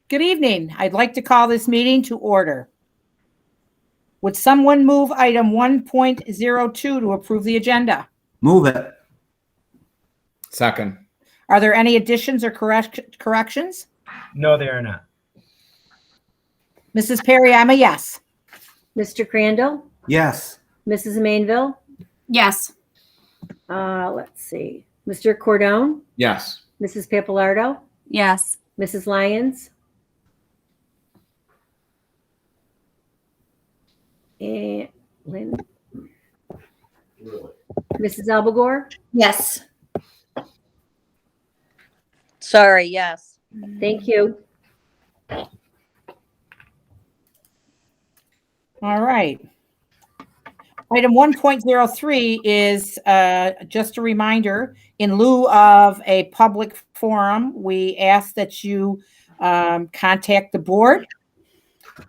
Good evening. I'd like to call this meeting to order. Would someone move item 1.02 to approve the agenda? Move it. Second. Are there any additions or corrections? No, they are not. Mrs. Perry, I'm a yes. Mr. Crandall, Yes. Mrs. Mainville, Yes. let's see, Mr. Cordone, Yes. Mrs. Papalardo, Yes. Mrs. Lyons, and Lynn, Mrs. Albagore. Yes. Sorry, yes. Thank you. All right. Item 1.03 is just a reminder. In lieu of a public forum, we ask that you contact the board.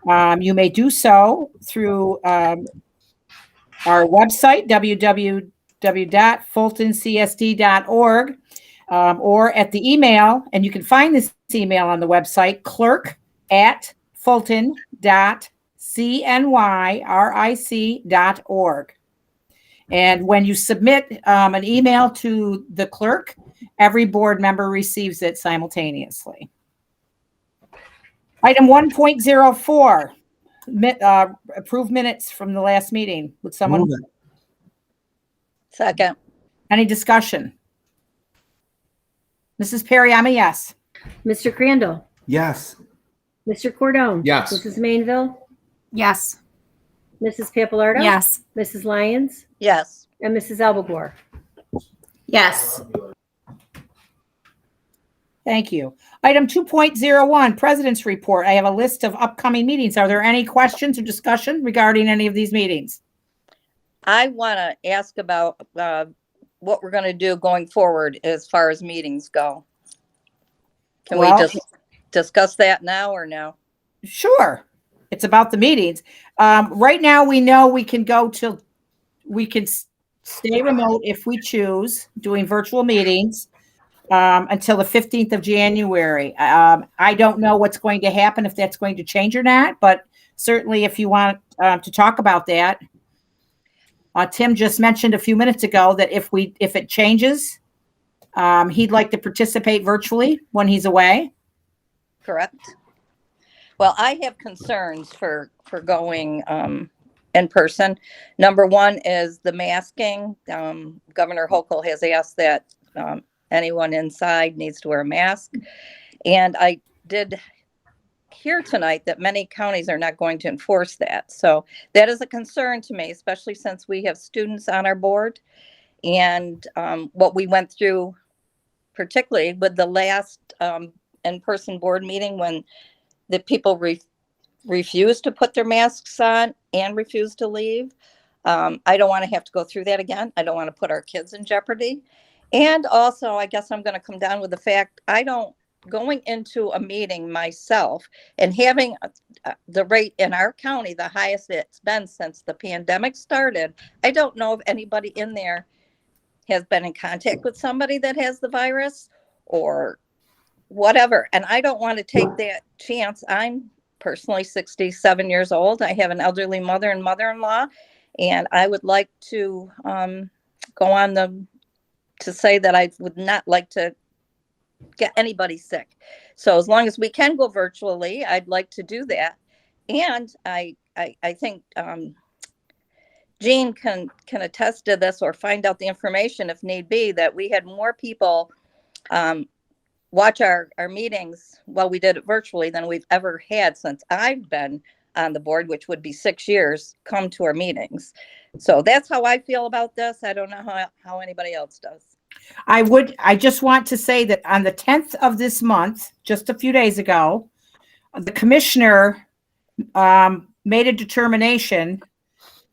You may do so through our website, www.fultoncsd.org, or at the email, and you can find this email on the website, clerk@fulton.cnyric.org. And when you submit an email to the clerk, every board member receives it simultaneously. Item 1.04, approve minutes from the last meeting. Would someone? Move it. Second. Any discussion? Mrs. Perry, I'm a yes. Mr. Crandall, Yes. Mr. Cordone. Yes. Mrs. Mainville, Yes. Mrs. Papalardo. Yes. Mrs. Lyons, Yes. and Mrs. Albagore. Yes. Thank you. Item 2.01, President's Report. I have a list of upcoming meetings. Are there any questions or discussion regarding any of these meetings? I want to ask about what we're going to do going forward as far as meetings go. Can we just discuss that now or no? Sure. It's about the meetings. Right now, we know we can stay remote if we choose, doing virtual meetings until the 15th of January. I don't know what's going to happen, if that's going to change or not, but certainly if you want to talk about that. Tim just mentioned a few minutes ago that if it changes, he'd like to participate virtually when he's away. Correct. Well, I have concerns for going in person. Number one is the masking. Governor Hochul has asked that anyone inside needs to wear a mask. And I did hear tonight that many counties are not going to enforce that. So that is a concern to me, especially since we have students on our board. And what we went through, particularly with the last in-person board meeting, when the people refused to put their masks on and refused to leave. I don't want to have to go through that again. I don't want to put our kids in jeopardy. And also, I guess I'm going to come down with the fact, going into a meeting myself and having the rate in our county, the highest it's been since the pandemic started, I don't know if anybody in there has been in contact with somebody that has the virus or whatever. And I don't want to take that chance. I'm personally 67 years old. I have an elderly mother and mother-in-law, and I would like to go on to say that I would not like to get anybody sick. So as long as we can go virtually, I'd like to do that. And I think Jean can attest to this or find out the information if need be, that we had more people watch our meetings while we did it virtually than we've ever had since I've been on the board, which would be 6 years, come to our meetings. So that's how I feel about this. I don't know how anybody else does. I just want to say that on the 10th of this month, just a few days ago, the commissioner made a determination,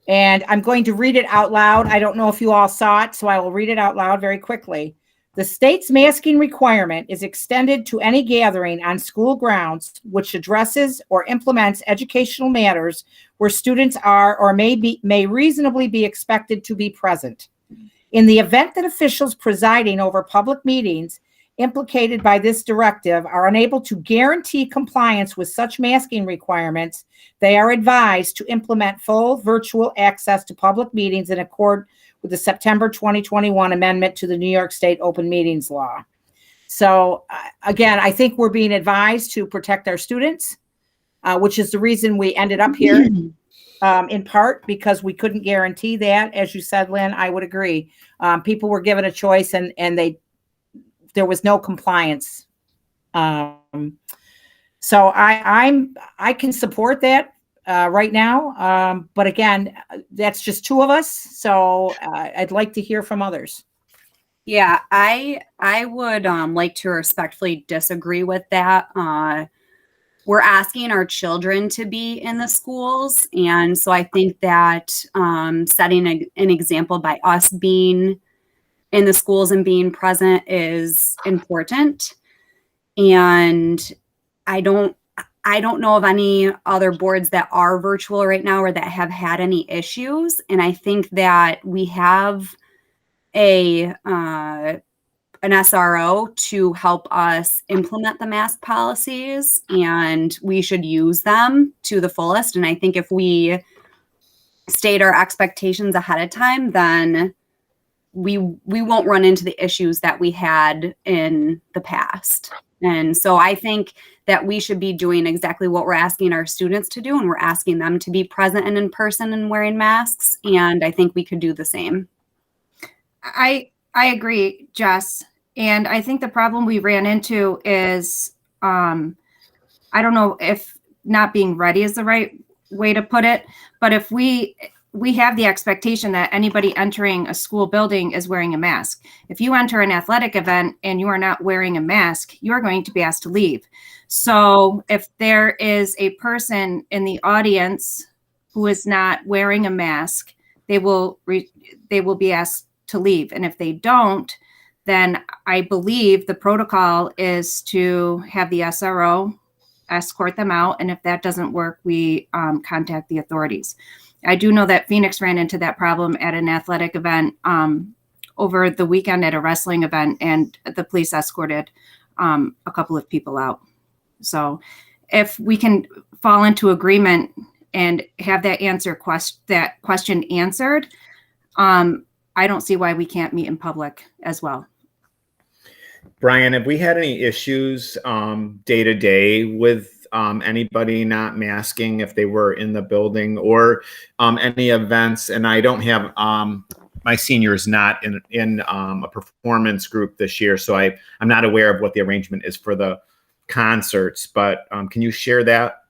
and I'm going to read it out loud. I don't know if you all saw it, so I will read it out loud very quickly. The state's masking requirement is extended to any gathering on school grounds which addresses or implements educational matters where students are or may reasonably be expected to be present. In the event that officials presiding over public meetings implicated by this directive are unable to guarantee compliance with such masking requirements, they are advised to implement full virtual access to public meetings in accord with the September 2021 amendment to the New York State Open Meetings Law. So again, I think we're being advised to protect our students, which is the reason we ended up here, in part because we couldn't guarantee that. As you said, Lynn, I would agree. People were given a choice and there was no compliance. So I can support that right now. But again, that's just two of us. So I'd like to hear from others. Yeah, I would like to respectfully disagree with that. We're asking our children to be in the schools. And so I think that setting an example by us being in the schools and being present is important. And I don't know of any other boards that are virtual right now or that have had any issues. And I think that we have an SRO to help us implement the mask policies, and we should use them to the fullest. And I think if we state our expectations ahead of time, then we won't run into the issues that we had in the past. And so I think that we should be doing exactly what we're asking our students to do, and we're asking them to be present and in person and wearing masks. And I think we could do the same. I agree, Jess. And I think the problem we ran into is, I don't know if not being ready is the right way to put it, but if we have the expectation that anybody entering a school building is wearing a mask. If you enter an athletic event and you are not wearing a mask, you are going to be asked to leave. So if there is a person in the audience who is not wearing a mask, they will be asked to leave. And if they don't, then I believe the protocol is to have the SRO escort them out. And if that doesn't work, we contact the authorities. I do know that Phoenix ran into that problem at an athletic event over the weekend at a wrestling event, and the police escorted a couple of people out. So if we can fall into agreement and have that question answered, I don't see why we can't meet in public as well. Brian, have we had any issues day to day with anybody not masking if they were in the building, or any events? And I don't have my seniors not in a performance group this year, so I'm not aware of what the arrangement is for the concerts. But can you share that?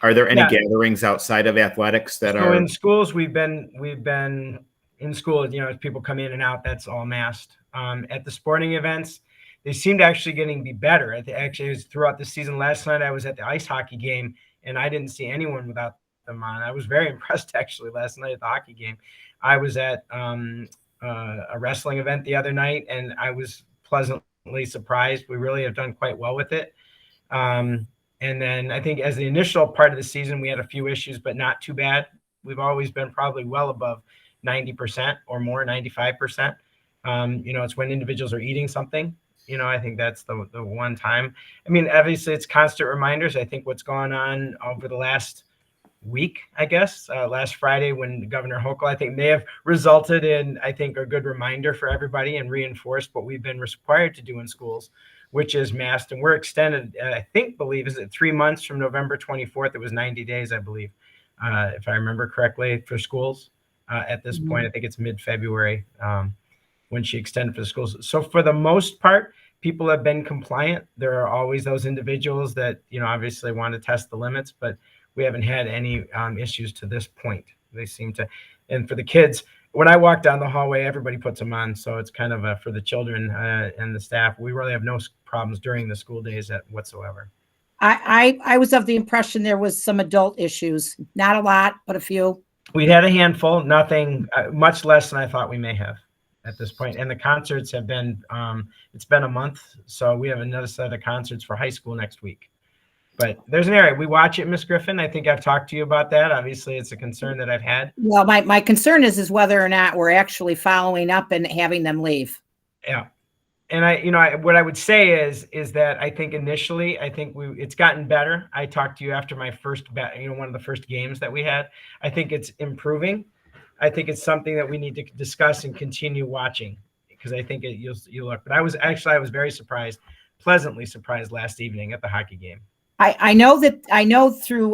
Are there any gatherings outside of athletics that are in schools? We've been in school, as people come in and out, that's all masked. At the sporting events, they seem to actually be better. Actually, it was throughout the season. Last night I was at the ice hockey game and I didn't see anyone without them on. I was very impressed actually last night at the hockey game. I was at a wrestling event the other night and I was pleasantly surprised. We really have done quite well with it. And then I think as the initial part of the season, we had a few issues, but not too bad. We've always been probably well above 90% or more, 95%. It's when individuals are eating something. I think that's the one time. I mean, obviously it's constant reminders. I think what's gone on over the last week, I guess, last Friday when Governor Hochul, I think may have resulted in, I think, a good reminder for everybody and reinforced what we've been required to do in schools, which is masked. And we're extended, is it 3 months from November 24th? It was 90 days, I believe, if I remember correctly, for schools. At this point, I think it's mid-February when she extended for the schools. So for the most part, people have been compliant. There are always those individuals that, obviously want to test the limits, but we haven't had any issues to this point. They seem to, and for the kids, when I walk down the hallway, everybody puts them on. So it's kind of for the children and the staff. We really have no problems during the school days whatsoever. I was of the impression there was some adult issues, not a lot, but a few. We had a handful, nothing, much less than I thought we may have at this point. And the concerts have been, it's been a month. So we have another set of concerts for high school next week. But there's an area, we watch it, Ms. Griffin. I think I've talked to you about that. Obviously, it's a concern that I've had. Well, my concern is whether or not we're actually following up and having them leave. Yeah. And what I would say is that I think initially, it's gotten better. I talked to you after my first one of the first games that we had. I think it's improving. I think it's something that we need to discuss and continue watching, because I think you'll look. But I was very surprised, pleasantly surprised last evening at the hockey game. I know through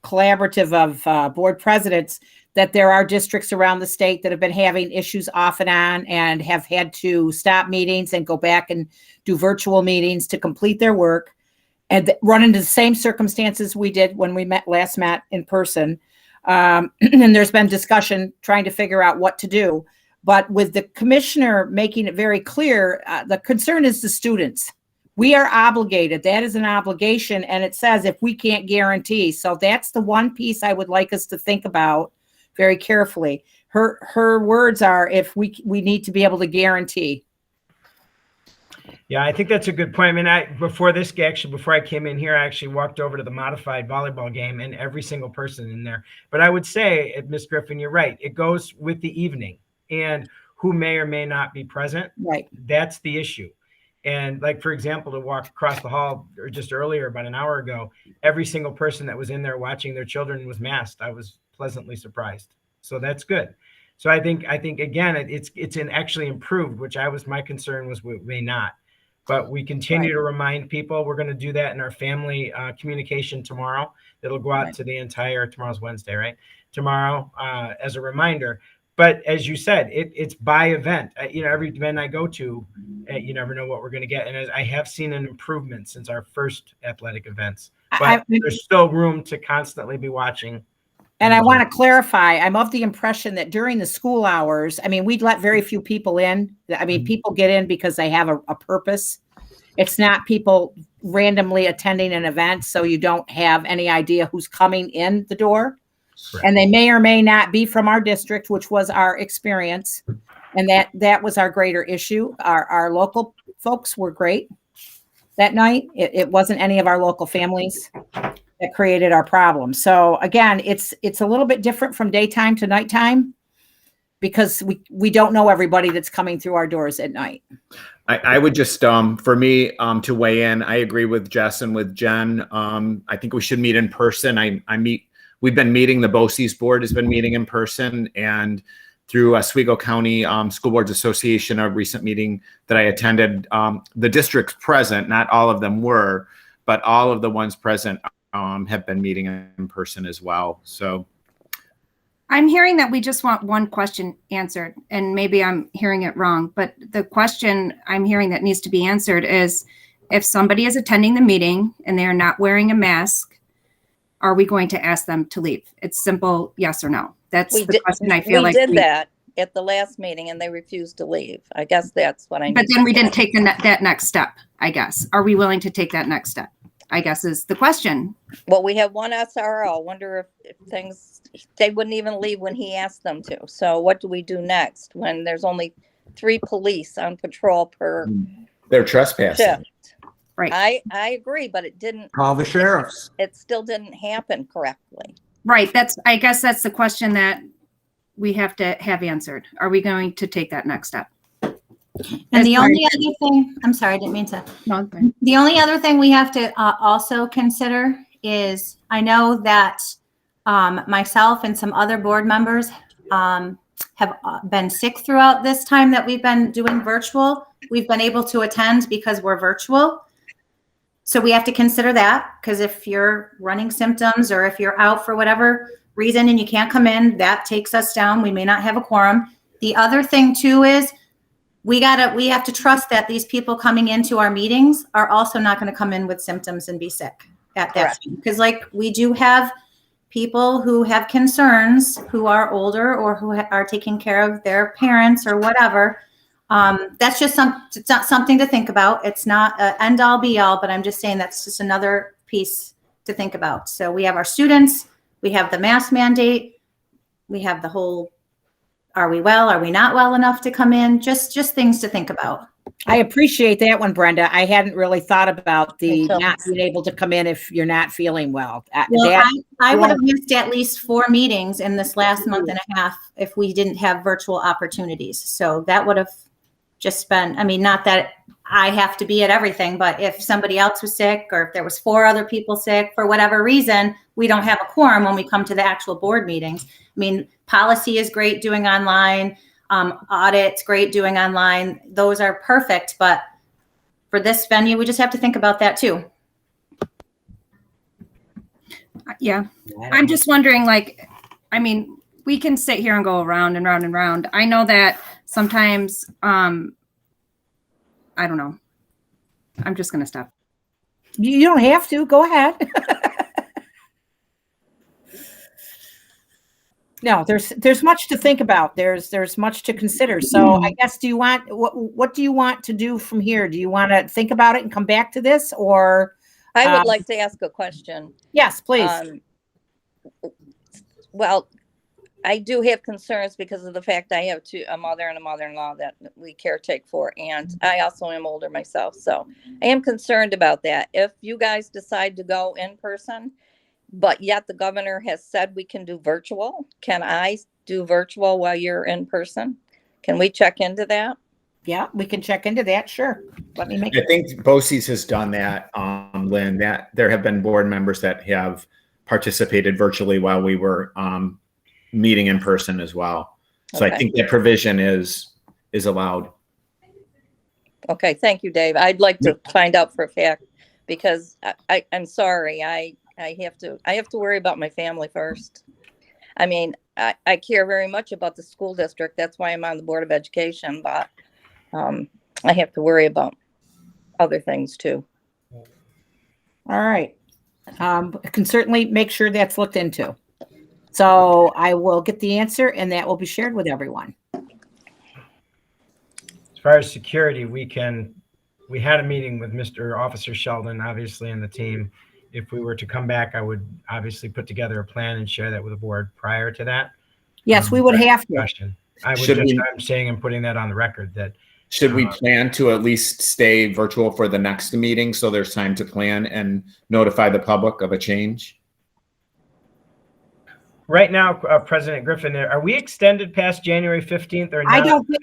collaborative of board presidents that there are districts around the state that have been having issues off and on and have had to stop meetings and go back and do virtual meetings to complete their work, and run into the same circumstances we did when we last met in person. And there's been discussion trying to figure out what to do. But with the commissioner making it very clear, the concern is the students. We are obligated. That is an obligation. And it says if we can't guarantee. So that's the one piece I would like us to think about very carefully. Her words are, if we need to be able to guarantee. Yeah, I think that's a good point. I mean, before I came in here, I actually walked over to the modified volleyball game, and every single person in there. But I would say, Ms. Griffin, you're right. It goes with the evening and who may or may not be present. Right. That's the issue. And like, for example, to walk across the hall or just earlier, about an hour ago, every single person that was in there watching their children was masked. I was pleasantly surprised. So that's good. So I think again, it's actually improved, which my concern was we may not. But we continue to remind people. We're going to do that in our family communication tomorrow. It'll go out to the entire, tomorrow's Wednesday, right? Tomorrow as a reminder. But as you said, it's by event. Every event I go to, you never know what we're going to get. And I have seen an improvement since our first athletic events. But there's still room to constantly be watching. And I want to clarify, I'm of the impression that during the school hours, I mean, we'd let very few people in. I mean, people get in because they have a purpose. It's not people randomly attending an event, so you don't have any idea who's coming in the door. Correct. And they may or may not be from our district, which was our experience. And that was our greater issue. Our local folks were great that night. It wasn't any of our local families that created our problem. So again, it's a little bit different from daytime to nighttime because we don't know everybody that's coming through our doors at night. I would just, for me, to weigh in, I agree with Jess and with Jen. I think we should meet in person. We've been meeting, the BOCES board has been meeting in person, and through Oswego County School Boards Association, a recent meeting that I attended, the districts present, not all of them were, but all of the ones present have been meeting in person as well. So I'm hearing that we just want one question answered, and maybe I'm hearing it wrong, but the question I'm hearing that needs to be answered is, if somebody is attending the meeting and they're not wearing a mask, are we going to ask them to leave? It's simple, yes or no. That's the question I feel like we did that at the last meeting and they refused to leave. I guess that's what I need. But then we didn't take that next step, I guess. Are we willing to take that next step? I guess is the question. Well, we have one SRO. Wonder if they wouldn't even leave when he asked them to. So what do we do next when there's only 3 police on patrol per they're trespassing. shift? Right. I agree, but it didn't Call the sheriffs. It still didn't happen correctly. Right. I guess that's the question that we have to have answered. Are we going to take that next step? And the only other thing, I'm sorry, I didn't mean to. No, okay. The only other thing we have to also consider is, I know that myself and some other board members have been sick throughout this time that we've been doing virtual. We've been able to attend because we're virtual. So we have to consider that, because if you're running symptoms or if you're out for whatever reason and you can't come in, that takes us down. We may not have a quorum. The other thing too is we have to trust that these people coming into our meetings are also not going to come in with symptoms and be sick at that time. Because like we do have people who have concerns who are older or who are taking care of their parents or whatever. That's just it's not something to think about. It's not an end all be all, but I'm just saying that's just another piece to think about. So we have our students, we have the mask mandate, we have the whole, are we well, are we not well enough to come in? Just things to think about. I appreciate that one, Brenda. I hadn't really thought about the not being able to come in if you're not feeling well. Well, I would have missed at least 4 meetings in this last month and a half if we didn't have virtual opportunities. So that would have just spend, I mean, not that I have to be at everything, but if somebody else was sick or if there was 4 other people sick for whatever reason, we don't have a quorum when we come to the actual board meetings. I mean, policy is great doing online, audit's great doing online. Those are perfect, but for this venue, we just have to think about that too. Yeah. I'm just wondering, like, I mean, we can sit here and go around and round and round. I know that sometimes, I don't know. I'm just going to stop. You don't have to. Go ahead. No, there's much to think about. There's much to consider. So I guess, what do you want to do from here? Do you want to think about it and come back to this, or? I would like to ask a question. Yes, please. Well, I do have concerns because of the fact I have a mother and a mother-in-law that we caretake for, and I also am older myself. So I am concerned about that. If you guys decide to go in person, but yet the governor has said we can do virtual, can I do virtual while you're in person? Can we check into that? Yeah, we can check into that. Sure. Let me make I think BOCES has done that, Lynn, that there have been board members that have participated virtually while we were meeting in person as well. So Okay. I think that provision is allowed. Okay, thank you, Dave. I'd like to find out for a fact, because I'm sorry. I have to worry about my family first. I mean, I care very much about the school district. That's why I'm on the Board of Education, but I have to worry about other things too. All right. I can certainly make sure that's looked into. So I will get the answer and that will be shared with everyone. As far as security, we had a meeting with Mr. Officer Sheldon, obviously, and the team. If we were to come back, I would obviously put together a plan and share that with the board prior to that. Yes, we would have to. Question. I'm saying and putting that on the record that. Should we plan to at least stay virtual for the next meeting so there's time to plan and notify the public of a change? Right now, President Griffin, are we extended past January 15th or not?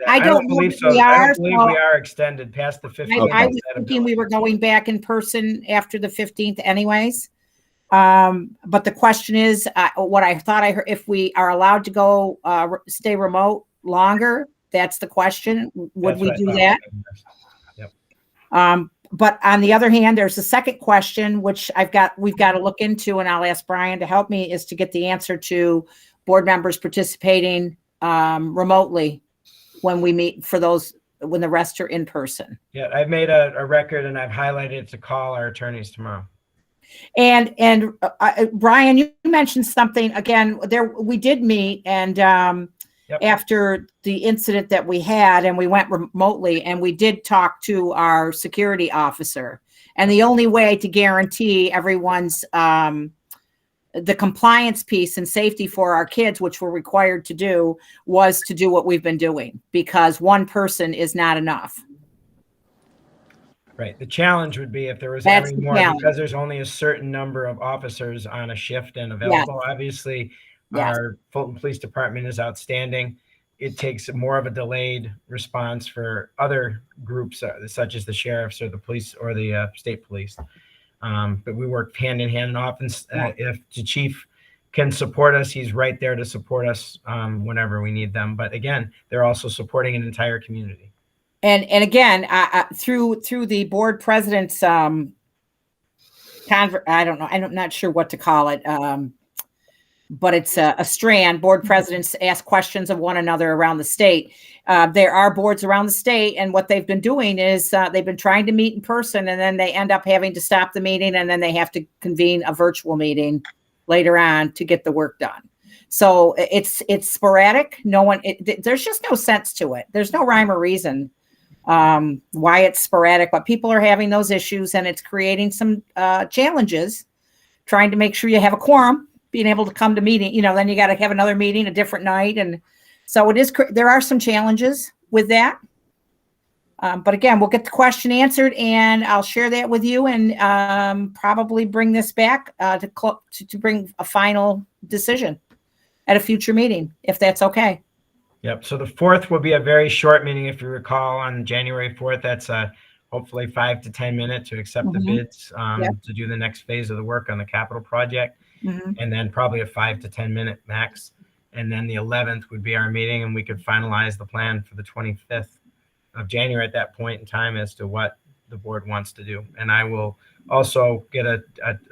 I don't believe so. we I are. don't believe we are extended past the 15th. I was thinking we were going back in person after the 15th anyways. But the question is, what I thought I heard, if we are allowed to go stay remote longer, that's the question. Would we do that? Yep. But on the other hand, there's a second question, which we've got to look into, and I'll ask Brian to help me, is to get the answer to board members participating remotely when we meet when the rest are in person. Yeah, I've made a record and I've highlighted to call our attorneys tomorrow. And Brian, you mentioned something again. We did meet, and after the incident that we had, and we went remotely, and we did talk to our security officer. And the only way to guarantee everyone's the compliance piece and safety for our kids, which we're required to do, was to do what we've been doing, because one person is not enough. Right. The challenge would be if there was That's any the more, challenge. because there's only a certain number of officers on a shift and available. Yes. Obviously, Yes. our Fulton Police Department is outstanding. It takes more of a delayed response for other groups, such as the sheriffs or the police or the state police. But we work hand in hand, and often if the chief can support us, he's right there to support us whenever we need them. But again, they're also supporting an entire community. And again, through the board president's I don't know, I'm not sure what to call it, but it's a strand. Board presidents ask questions of one another around the state. There are boards around the state, and what they've been doing is they've been trying to meet in person, and then they end up having to stop the meeting, and then they have to convene a virtual meeting later on to get the work done. So it's sporadic. There's just no sense to it. There's no rhyme or reason why it's sporadic, but people are having those issues, and it's creating some challenges trying to make sure you have a quorum, being able to come to meeting, then you got to have another meeting a different night. And so there are some challenges with that. But again, we'll get the question answered, and I'll share that with you, and probably bring this back to bring a final decision at a future meeting, if that's okay. Yep. So the 4th will be a very short meeting, if you recall, on January 4th. That's hopefully 5 to 10 minutes to accept the bids Yep. to do the next phase of the work on the capital project, Mhm. and then probably a 5 to 10 minute max. And then the 11th would be our meeting, and we could finalize the plan for the 25th of January at that point in time as to what the board wants to do. And I will also get a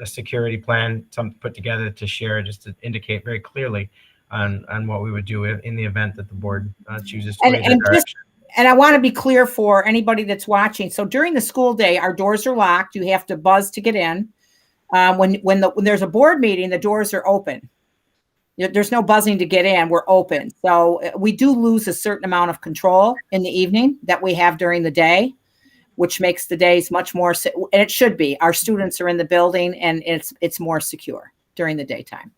security plan, something put together to share, just to indicate very clearly on what we would do in the event that the board chooses to And, lead that and just, direction. and I want to be clear for anybody that's watching. So during the school day, our doors are locked. You have to buzz to get in. When there's a board meeting, the doors are open. There's no buzzing to get in. We're open. So we do lose a certain amount of control in the evening that we have during the day, which makes the days much more, and it should be. Our students are in the building, and it's more secure during the daytime.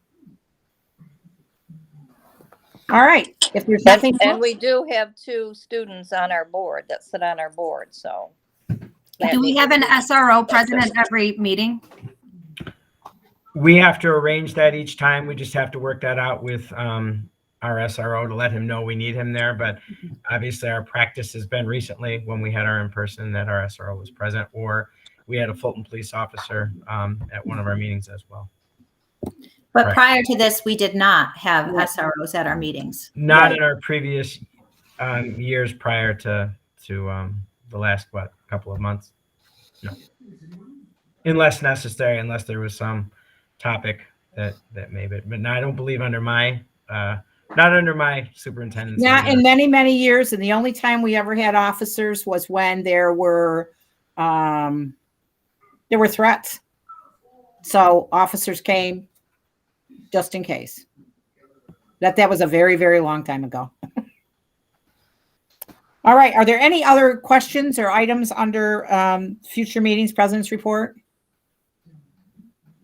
All right. If there's nothing And else, we do have 2 students on our board that sit on our board, so. Do we have an SRO present at every meeting? We have to arrange that each time. We just have to work that out with our SRO to let him know we need him there. But obviously our practice has been recently, when we had our in-person, that our SRO was present, or we had a Fulton police officer at one of our meetings as well. But Right. prior to this, we did not have SROs at our meetings. Not Right. in our previous years prior to the last, couple of months. No. Unless necessary, unless there was some topic that maybe, but no, I don't believe under my, not under my superintendent's. not in many, many years. And the only time we ever had officers was when there were threats. So officers came just in case. That was a very, very long time ago. All right. Are there any other questions or items under future meetings, President's report?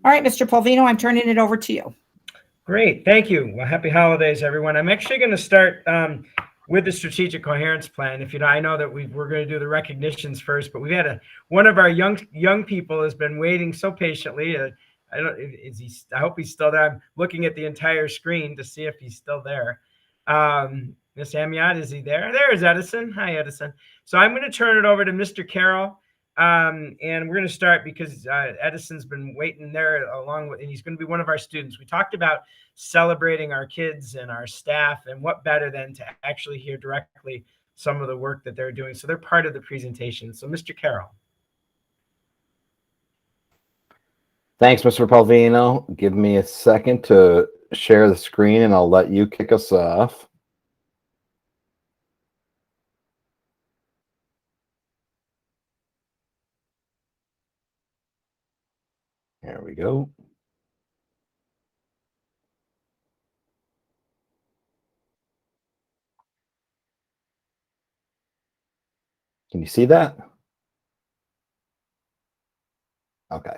All right, Mr. Polvino, I'm turning it over to you. Great. Thank you. Well, happy holidays, everyone. I'm actually going to start with the strategic coherence plan. If you know, I know that we're going to do the recognitions first, but we've had one of our young people has been waiting so patiently. I hope he's still there. I'm looking at the entire screen to see if he's still there. Miss Amiot, is he there? There's Edison. Hi, Edison. So I'm going to turn it over to Mr. Carroll. And we're going to start because Edison's been waiting there and he's going to be one of our students. We talked about celebrating our kids and our staff, and what better than to actually hear directly some of the work that they're doing. So they're part of the presentation. So Mr. Carroll. Thanks, Mr. Palvino. Give me a second to share the screen and I'll let you kick us off. There we go. Can you see that? Okay.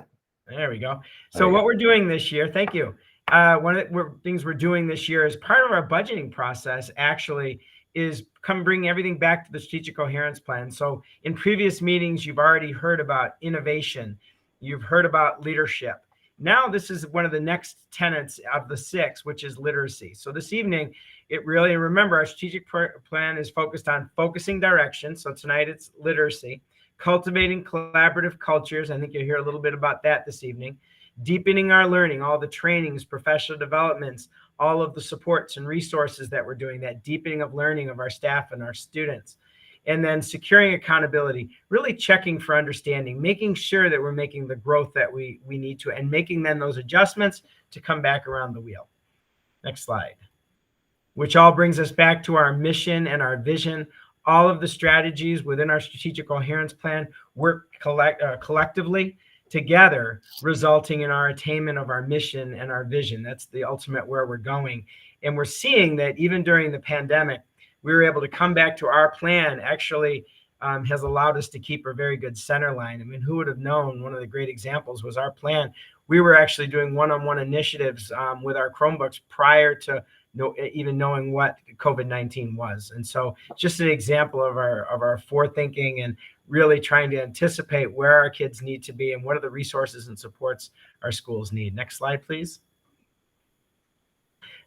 There we go. So what we're doing this year, thank you. One of the things we're doing this year as part of our budgeting process actually is bring everything back to the strategic coherence plan. So in previous meetings, you've already heard about innovation. You've heard about leadership. Now this is one of the next tenets of the 6, which is literacy. So this evening, remember our strategic plan is focused on focusing direction. So tonight it's literacy, cultivating collaborative cultures. I think you'll hear a little bit about that this evening. Deepening our learning, all the trainings, professional developments, all of the supports and resources that we're doing, that deepening of learning of our staff and our students. And then securing accountability, really checking for understanding, making sure that we're making the growth that we need to, and making then those adjustments to come back around the wheel. Next slide. Which all brings us back to our mission and our vision. All of the strategies within our strategic coherence plan work collectively together, resulting in our attainment of our mission and our vision. That's the ultimate where we're going. And we're seeing that even during the pandemic, we were able to come back to our plan actually has allowed us to keep a very good center line. I mean, who would have known? One of the great examples was our plan. We were actually doing one-on-one initiatives with our Chromebooks prior to even knowing what COVID-19 was. And so just an example of our forethinking and really trying to anticipate where our kids need to be and what are the resources and supports our schools need. Next slide, please.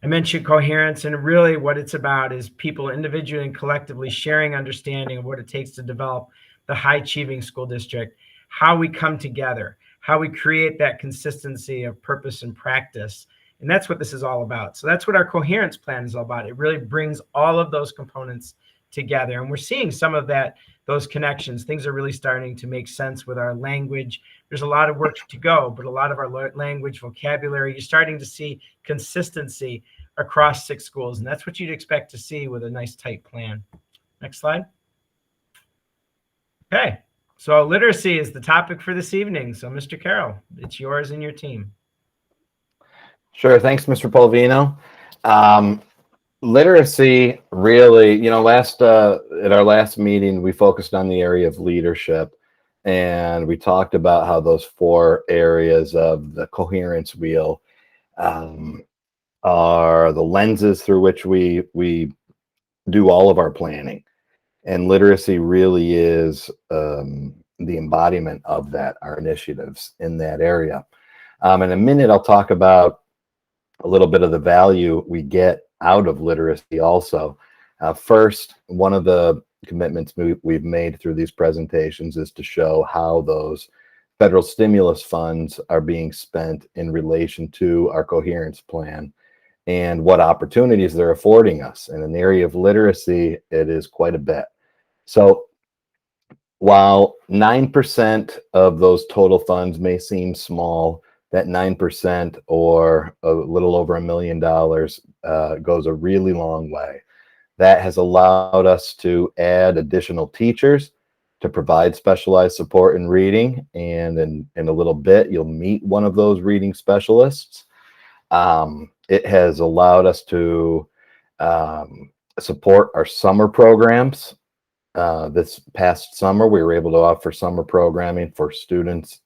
I mentioned coherence, and really what it's about is people individually and collectively sharing understanding of what it takes to develop the high achieving school district, how we come together, how we create that consistency of purpose and practice. And that's what this is all about. So that's what our coherence plan is all about. It really brings all of those components together. And we're seeing some of that, those connections. Things are really starting to make sense with our language. There's a lot of work to go, but a lot of our language, vocabulary, you're starting to see consistency across 6 schools. And that's what you'd expect to see with a nice tight plan. Next slide. Okay, so literacy is the topic for this evening. So Mr. Carroll, it's yours and your team. Sure. Thanks, Mr. Polvino. Literacy really, at our last meeting, we focused on the area of leadership, and we talked about how those 4 areas of the coherence wheel are the lenses through which we do all of our planning. And literacy really is the embodiment of that, our initiatives in that area. In a minute, I'll talk about a little bit of the value we get out of literacy also. First, one of the commitments we've made through these presentations is to show how those federal stimulus funds are being spent in relation to our coherence plan and what opportunities they're affording us. And in the area of literacy, it is quite a bit. So while 9% of those total funds may seem small, that 9% or a little over $1 million goes a really long way. That has allowed us to add additional teachers to provide specialized support in reading. And in a little bit, you'll meet one of those reading specialists. It has allowed us to support our summer programs. This past summer, we were able to offer summer programming for students,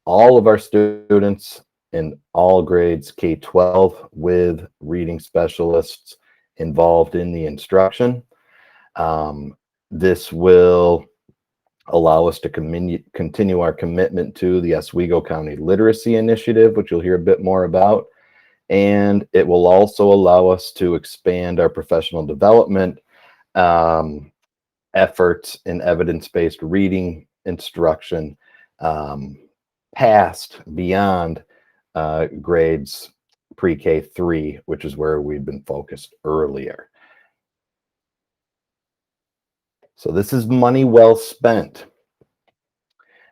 all of our students in all grades K-12 with reading specialists involved in the instruction. This will allow us to continue our commitment to the Oswego County Literacy Initiative, which you'll hear a bit more about. And it will also allow us to expand our professional development efforts in evidence-based reading instruction beyond grades pre-K 3, which is where we've been focused earlier. So this is money well spent.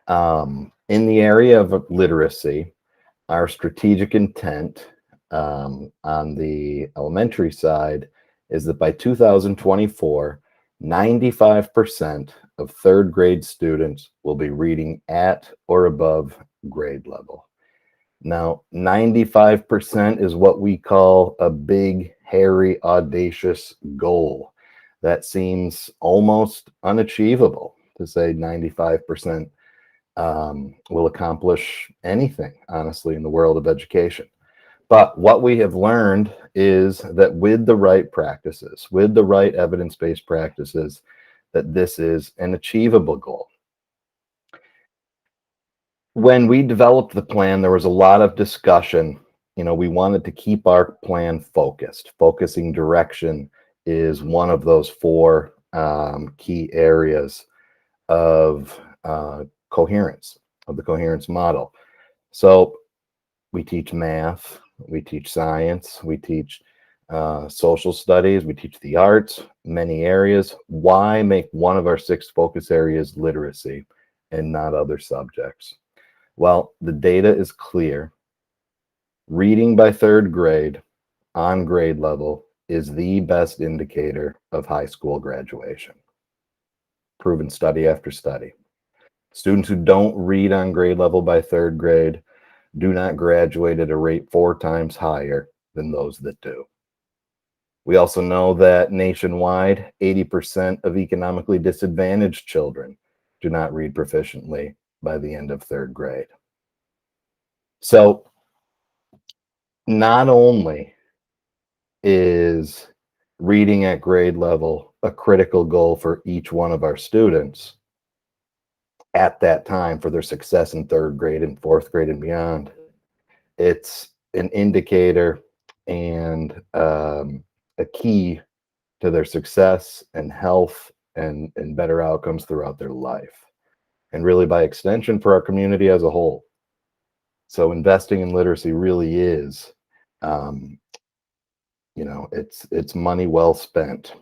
In the area of literacy, our strategic intent on the elementary side is that by 2024, 95% of 3rd grade students will be reading at or above grade level. Now, 95% is what we call a big, hairy, audacious goal. That seems almost unachievable to say 95% will accomplish anything, honestly, in the world of education. But what we have learned is that with the right practices, with the right evidence-based practices, that this is an achievable goal. When we developed the plan, there was a lot of discussion. We wanted to keep our plan focused. Focusing direction is one of those 4 key areas of coherence, of the coherence model. So we teach math, we teach science, we teach social studies, we teach the arts, many areas. Why make one of our 6 focus areas literacy and not other subjects? Well, the data is clear. Reading by 3rd grade on grade level is the best indicator of high school graduation. Proven study after study. Students who don't read on grade level by 3rd grade do not graduate at a rate 4 times higher than those that do. We also know that nationwide, 80% of economically disadvantaged children do not read proficiently by the end of 3rd grade. So not only is reading at grade level a critical goal for each one of our students at that time for their success in 3rd grade and 4th grade and beyond, it's an indicator and a key to their success and health and better outcomes throughout their life, and really by extension for our community as a whole. So investing in literacy really is, it's money well spent.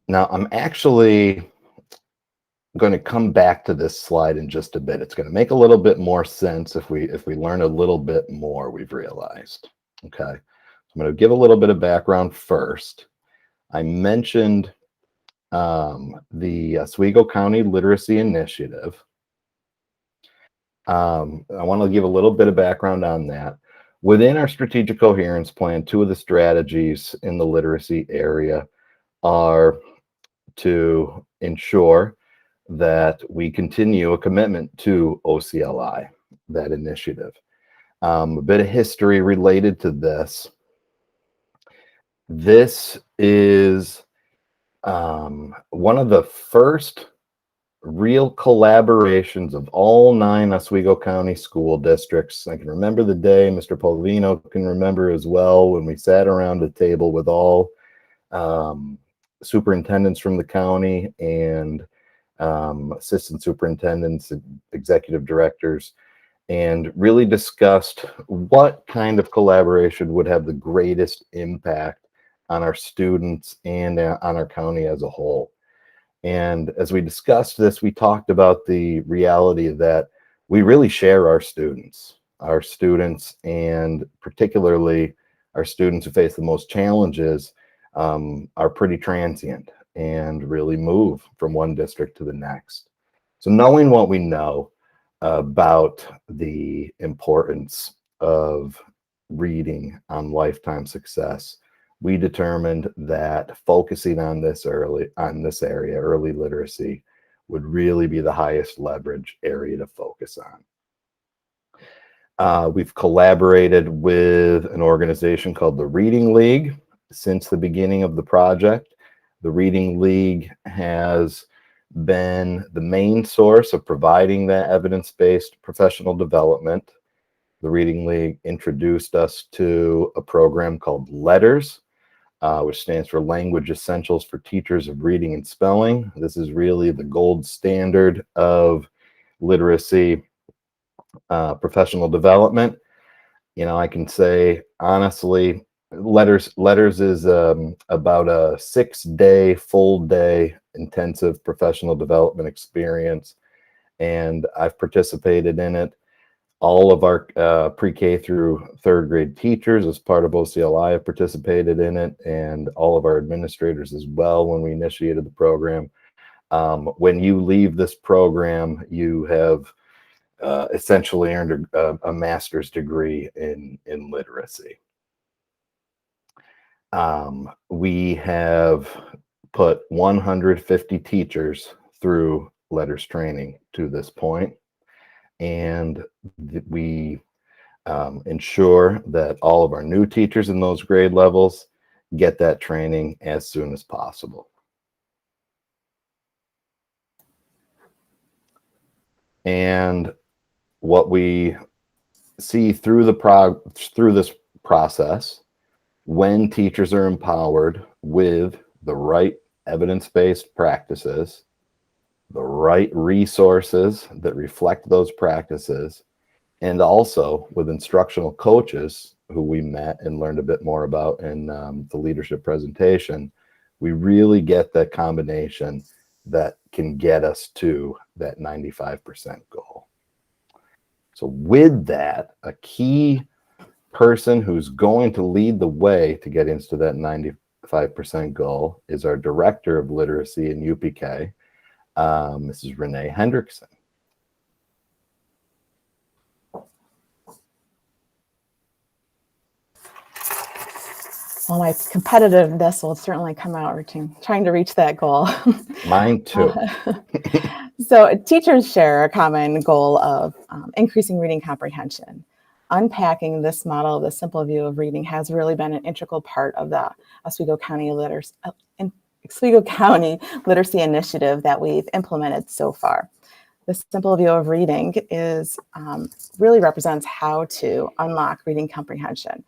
Now, I'm actually going to come back to this slide in just a bit. It's going to make a little bit more sense if we learn a little bit more, we've realized. Okay. I'm going to give a little bit of background first. I mentioned the Oswego County Literacy Initiative. I want to give a little bit of background on that. Within our strategic coherence plan, two of the strategies in the literacy area are to ensure that we continue a commitment to OCLI, that initiative. A bit of history related to this. This is one of the first real collaborations of all 9 Oswego County school districts. I can remember the day, Mr. Polvino can remember as well, when we sat around a table with all superintendents from the county and assistant superintendents, executive directors, and really discussed what kind of collaboration would have the greatest impact on our students and on our county as a whole. And as we discussed this, we talked about the reality that we really share our students, and particularly our students who face the most challenges are pretty transient and really move from one district to the next. So knowing what we know about the importance of reading on lifetime success, we determined that focusing on this area, early literacy, would really be the highest leverage area to focus on. We've collaborated with an organization called the Reading League since the beginning of the project. The Reading League has been the main source of providing that evidence-based professional development. The Reading League introduced us to a program called LETTERS, which stands for Language Essentials for Teachers of Reading and Spelling. This is really the gold standard of literacy professional development. I can say honestly, LETTERS is about a 6-day, full day intensive professional development experience, and I've participated in it. All of our pre-K through 3rd grade teachers as part of OCLI have participated in it, and all of our administrators as well when we initiated the program. When you leave this program, you have essentially earned a master's degree in literacy. We have put 150 teachers through LETTERS training to this point, and we ensure that all of our new teachers in those grade levels get that training as soon as possible. And what we see through this process, when teachers are empowered with the right evidence-based practices, the right resources that reflect those practices, and also with instructional coaches who we met and learned a bit more about in the leadership presentation, we really get that combination that can get us to that 95% goal. So with that, a key person who's going to lead the way to get into that 95% goal is our Director of Literacy in UPK, Mrs. Renee Hendrickson. Well, my competitiveness will certainly come out trying to reach that goal. Mine too. So teachers share a common goal of increasing reading comprehension. Unpacking this model of the simple view of reading has really been an integral part of the Oswego County Literacy Initiative that we've implemented so far. The simple view of reading is really represents how to unlock reading comprehension.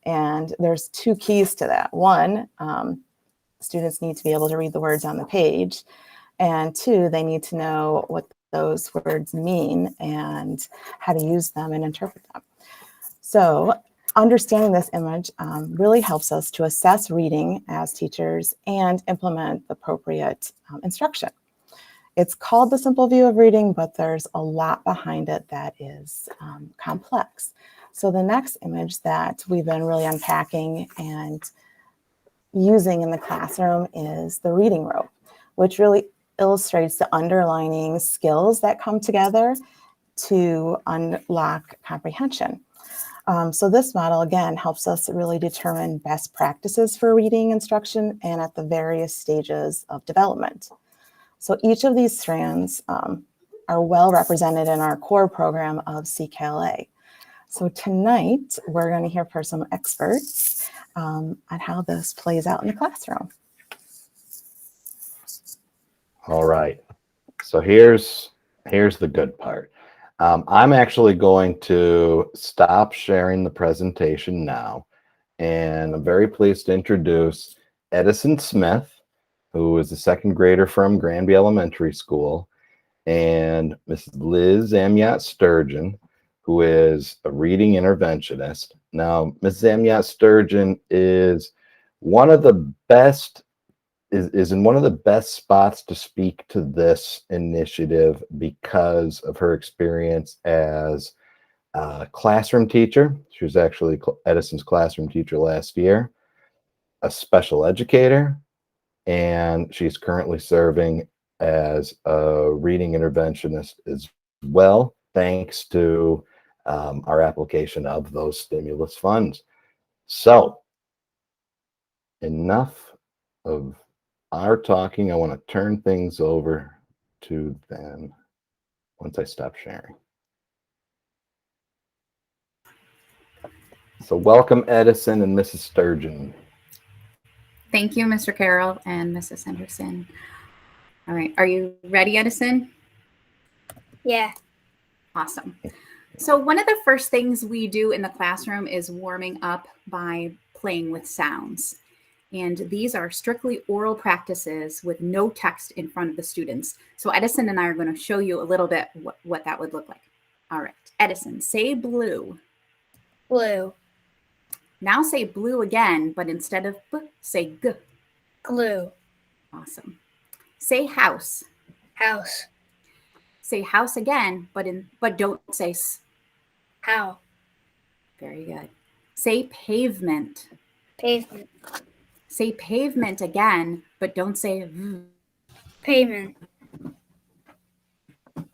And there's two keys to that. One, students need to be able to read the words on the page. And two, they need to know what those words mean and how to use them and interpret them. So understanding this image really helps us to assess reading as teachers and implement appropriate instruction. It's called the simple view of reading, but there's a lot behind it that is complex. So the next image that we've been really unpacking and using in the classroom is the reading rope, which really illustrates the underlining skills that come together to unlock comprehension. So this model, again, helps us really determine best practices for reading instruction and at the various stages of development. So each of these strands are well represented in our core program of CKLA. So tonight, we're going to hear from some experts on how this plays out in the classroom. All right. So here's the good part. I'm actually going to stop sharing the presentation now. And I'm very pleased to introduce Edison Smith, who is a second grader from Granby Elementary School, and Mrs. Liz Amyot Sturgeon, who is a reading interventionist. Now, Mrs. Amyot Sturgeon is one of the best, is in one of the best spots to speak to this initiative because of her experience as a classroom teacher. She was actually Edison's classroom teacher last year, a special educator, and she's currently serving as a reading interventionist as well, thanks to our application of those stimulus funds. So enough of our talking. I want to turn things over to them once I stop sharing. So welcome, Edison and Mrs. Sturgeon. Thank you, Mr. Carroll and Mrs. Henderson. All right, are you ready, Edison? Yeah. Awesome. So one of the first things we do in the classroom is warming up by playing with sounds. And these are strictly oral practices with no text in front of the students. So Edison and I are going to show you a little bit what that would look like. All right, Edison, say blue. Blue. Now say blue again, but instead of b, say g. Glue. Awesome. Say house. House. Say house again, but don't say s. How. Very good. Say pavement. Pavement. Say pavement again, but don't say v. Pavement. Good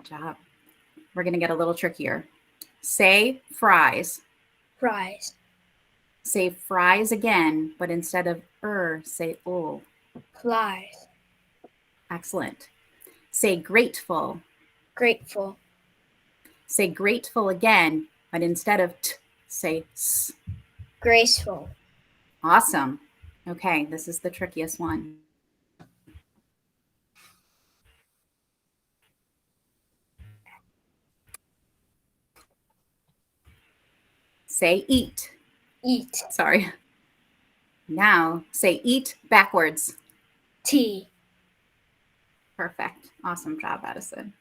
job. We're going to get a little trickier. Say fries. Fries. Say fries again, but instead of say ul. Flies. Excellent. Say grateful. Grateful. Say grateful again, but instead of t, say s. Graceful. Awesome. Okay, this is the trickiest one. Say eat. Eat. Sorry. Now say eat backwards. Tea. Perfect. Awesome job, Addison.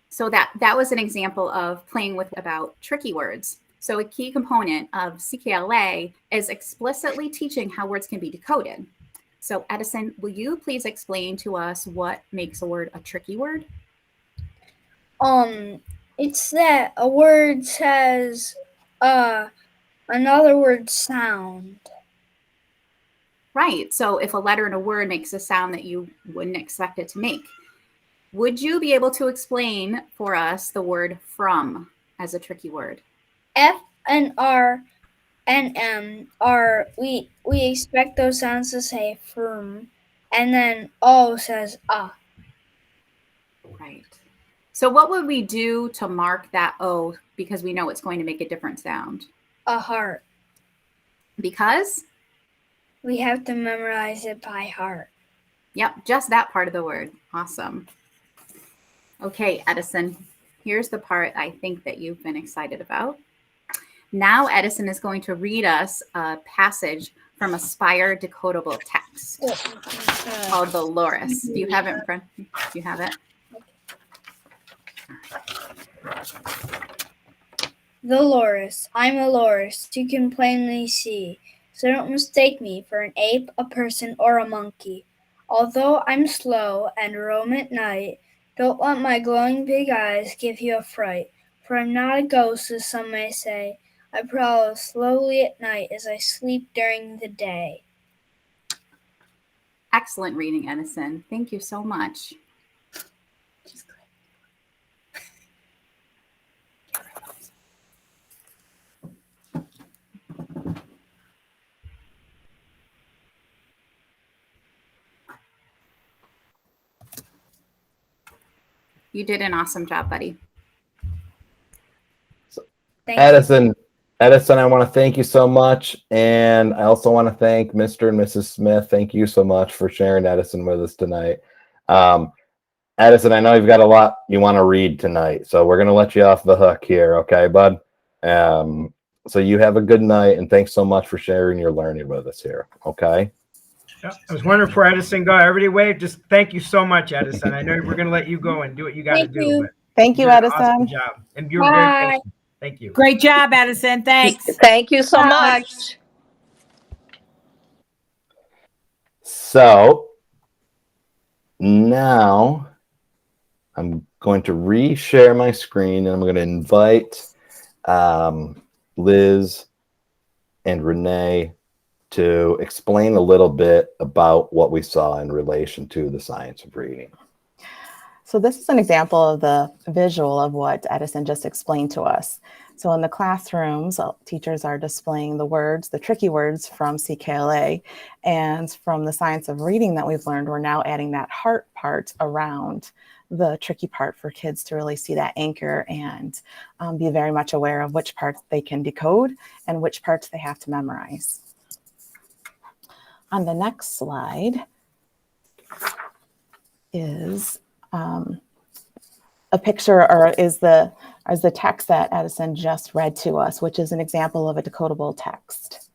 So that was an example of playing with about tricky words. So a key component of CKLA is explicitly teaching how words can be decoded. So Edison, will you please explain to us what makes a word a tricky word? It's that a word has another word sound. Right. So if a letter in a word makes a sound that you wouldn't expect it to make, would you be able to explain for us the word from as a tricky word? F and R and M are, we expect those sounds to say firm, and then O says ah. Right. So what would we do to mark that O because we know it's going to make a different sound? A heart. Because? We have to memorize it by heart. Yep, just that part of the word. Awesome. Okay, Edison, here's the part I think that you've been excited about. Now Edison is going to read us a passage from Aspire decodable text called the Loris. Do you have it in front? Do you have it? The loris. I'm a loris, you can plainly see. So don't mistake me for an ape, a person, or a monkey. Although I'm slow and roam at night, don't let my glowing big eyes give you a fright. For I'm not a ghost, as some may say. I prowl slowly at night as I sleep during the day. Excellent reading, Edison. Thank you so much. You did an awesome job, buddy. Thank you. Edison, I want to thank you so much. And I also want to thank Mr. and Mrs. Smith. Thank you so much for sharing Edison with us tonight. Edison, I know you've got a lot you want to read tonight, so we're going to let you off the hook here. Okay, bud? So you have a good night, and thanks so much for sharing your learning with us here. Okay? Yeah, I was wondering before Edison go. Everybody wave. Just thank you so much, Edison. I know we're going to let you go and do what you got to Thank do. you. But Thank you, did an Edison. Awesome job. And you're very Bye. patient. Thank you. Great job, Edison. Thanks. Thank you so Bye. much. So now I'm going to reshare my screen, and I'm going to invite Liz and Renee to explain a little bit about what we saw in relation to the science of reading. So this is an example of the visual of what Edison just explained to us. So in the classrooms, teachers are displaying the words, the tricky words from CKLA, and from the science of reading that we've learned, we're now adding that heart part around the tricky part for kids to really see that anchor and be very much aware of which parts they can decode and which parts they have to memorize. On the next slide is a picture, or is the text that Edison just read to us, which is an example of a decodable text.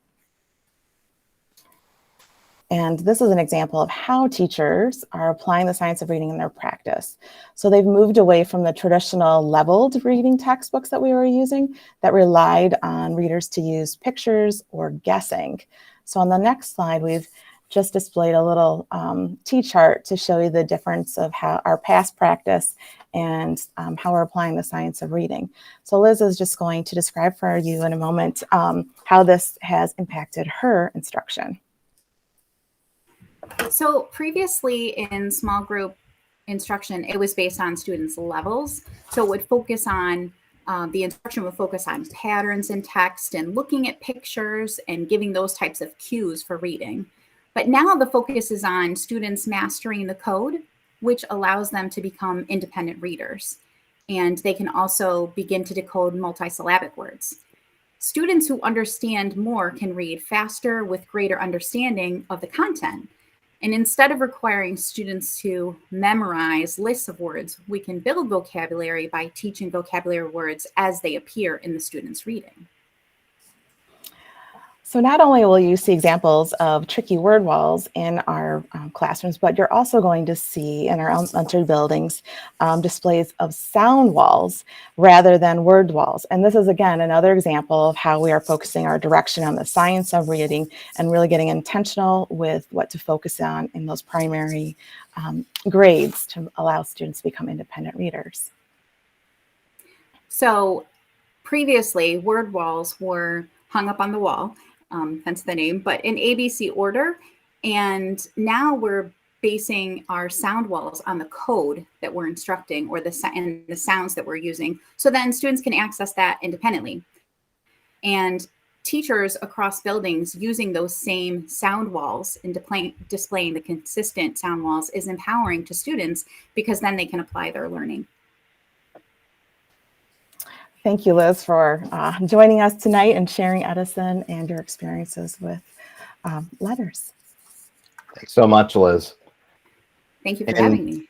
And this is an example of how teachers are applying the science of reading in their practice. So they've moved away from the traditional leveled reading textbooks that we were using that relied on readers to use pictures or guessing. So on the next slide, we've just displayed a little T-chart to show you the difference of how our past practice and how we're applying the science of reading. So Liz is just going to describe for you in a moment how this has impacted her instruction. So previously in small group instruction, it was based on students' levels. So it would focus on, the instruction would focus on patterns in text and looking at pictures and giving those types of cues for reading. But now the focus is on students mastering the code, which allows them to become independent readers. And they can also begin to decode multisyllabic words. Students who understand more can read faster with greater understanding of the content. And instead of requiring students to memorize lists of words, we can build vocabulary by teaching vocabulary words as they appear in the student's reading. So not only will you see examples of tricky word walls in our classrooms, but you're also going to see in our elementary buildings displays of sound walls rather than word walls. And this is, again, another example of how we are focusing our direction on the science of reading and really getting intentional with what to focus on in those primary grades to allow students to become independent readers. So previously, word walls were hung up on the wall, hence the name, but in ABC order. And now we're basing our sound walls on the code that we're instructing or the sounds that we're using. So then students can access that independently. And teachers across buildings using those same sound walls and displaying the consistent sound walls is empowering to students because then they can apply their learning. Thank you, Liz, for joining us tonight and sharing Edison and your experiences with letters. Thanks so much, Liz. Thank you for And- having me.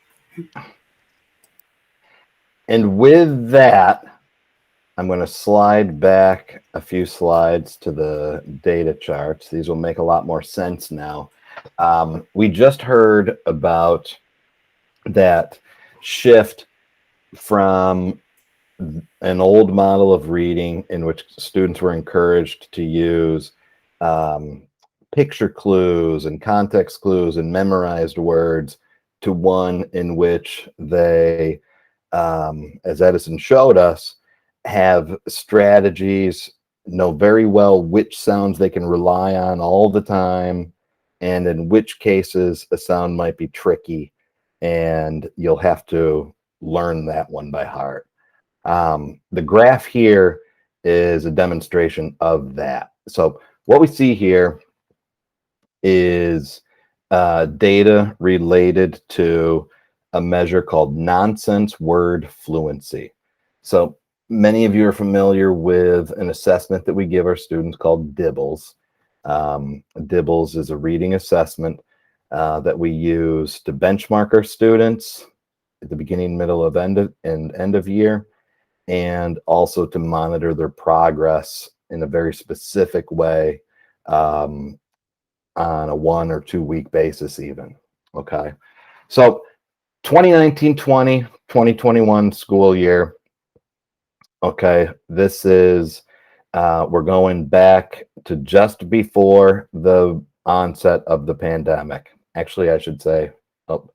And with that, I'm going to slide back a few slides to the data charts. These will make a lot more sense now. We just heard about that shift from an old model of reading in which students were encouraged to use picture clues and context clues and memorized words to one in which they, as Edison showed us, have strategies, know very well which sounds they can rely on all the time, and in which cases a sound might be tricky and you'll have to learn that one by heart. The graph here is a demonstration of that. So what we see here is data related to a measure called nonsense word fluency. So many of you are familiar with an assessment that we give our students called DIBELS. DIBELS is a reading assessment that we use to benchmark our students at the beginning, middle, of end of year, and also to monitor their progress in a very specific way on a 1 or 2 week basis even. Okay, so 2019-20, 2021 school year. Okay, this is, we're going back to just before the onset of the pandemic. Actually, I should say, oh,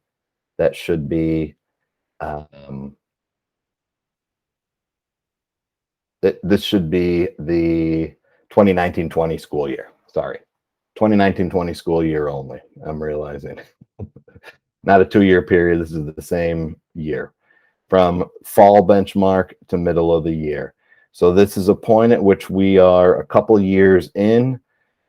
that should be, this should be the 2019-20 school year. Sorry, 2019-20 school year only. I'm realizing. Not a 2-year period. This is the same year from fall benchmark to middle of the year. So this is a point at which we are a couple years in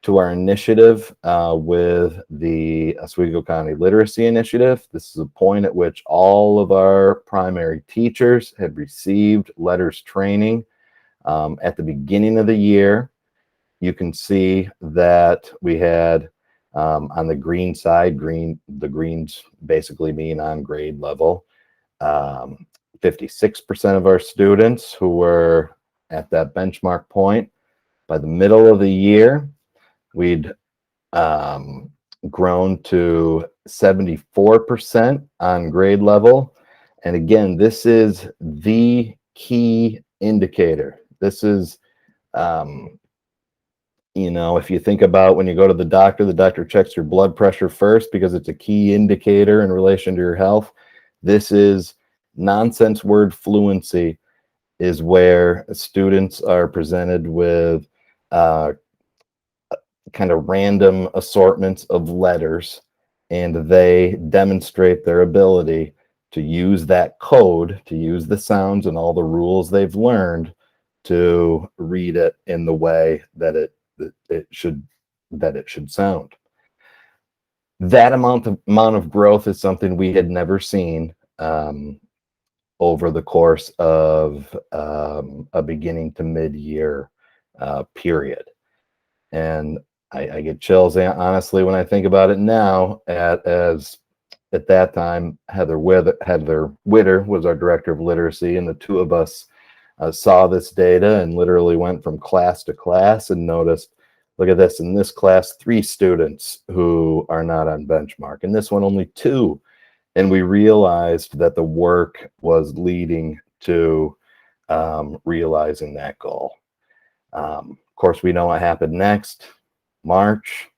to our initiative with the Oswego County Literacy Initiative. This is a point at which all of our primary teachers have received letters training. At the beginning of the year, you can see that we had on the green side, the greens basically mean on grade level, 56% of our students who were at that benchmark point. By the middle of the year, we'd grown to 74% on grade level. And again, this is the key indicator. This is, you know, if you think about when you go to the doctor checks your blood pressure first because it's a key indicator in relation to your health. This is nonsense word fluency is where students are presented with kind of random assortments of letters, and they demonstrate their ability to use that code, to use the sounds and all the rules they've learned to read it in the way that it should sound. That amount of growth is something we had never seen over the course of a beginning to mid-year period. And I get chills, honestly, when I think about it now. As at that time, Heather Witter was our director of literacy, and the two of us saw this data and literally went from class to class and noticed, look at this, in this class, 3 students who are not on benchmark, and this one only 2. And we realized that the work was leading to realizing that goal. Of course, we know what happened next. March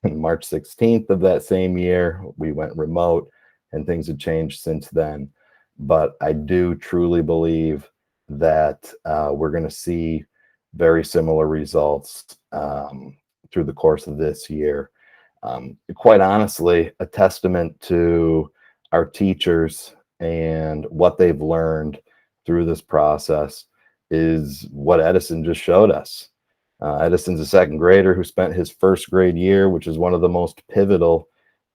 16th of that same year, we went remote, and things have changed since then. But I do truly believe that we're going to see very similar results through the course of this year. Quite honestly, a testament to our teachers and what they've learned through this process is what Edison just showed us. Edison's a 2nd grader who spent his 1st grade year, which is one of the most pivotal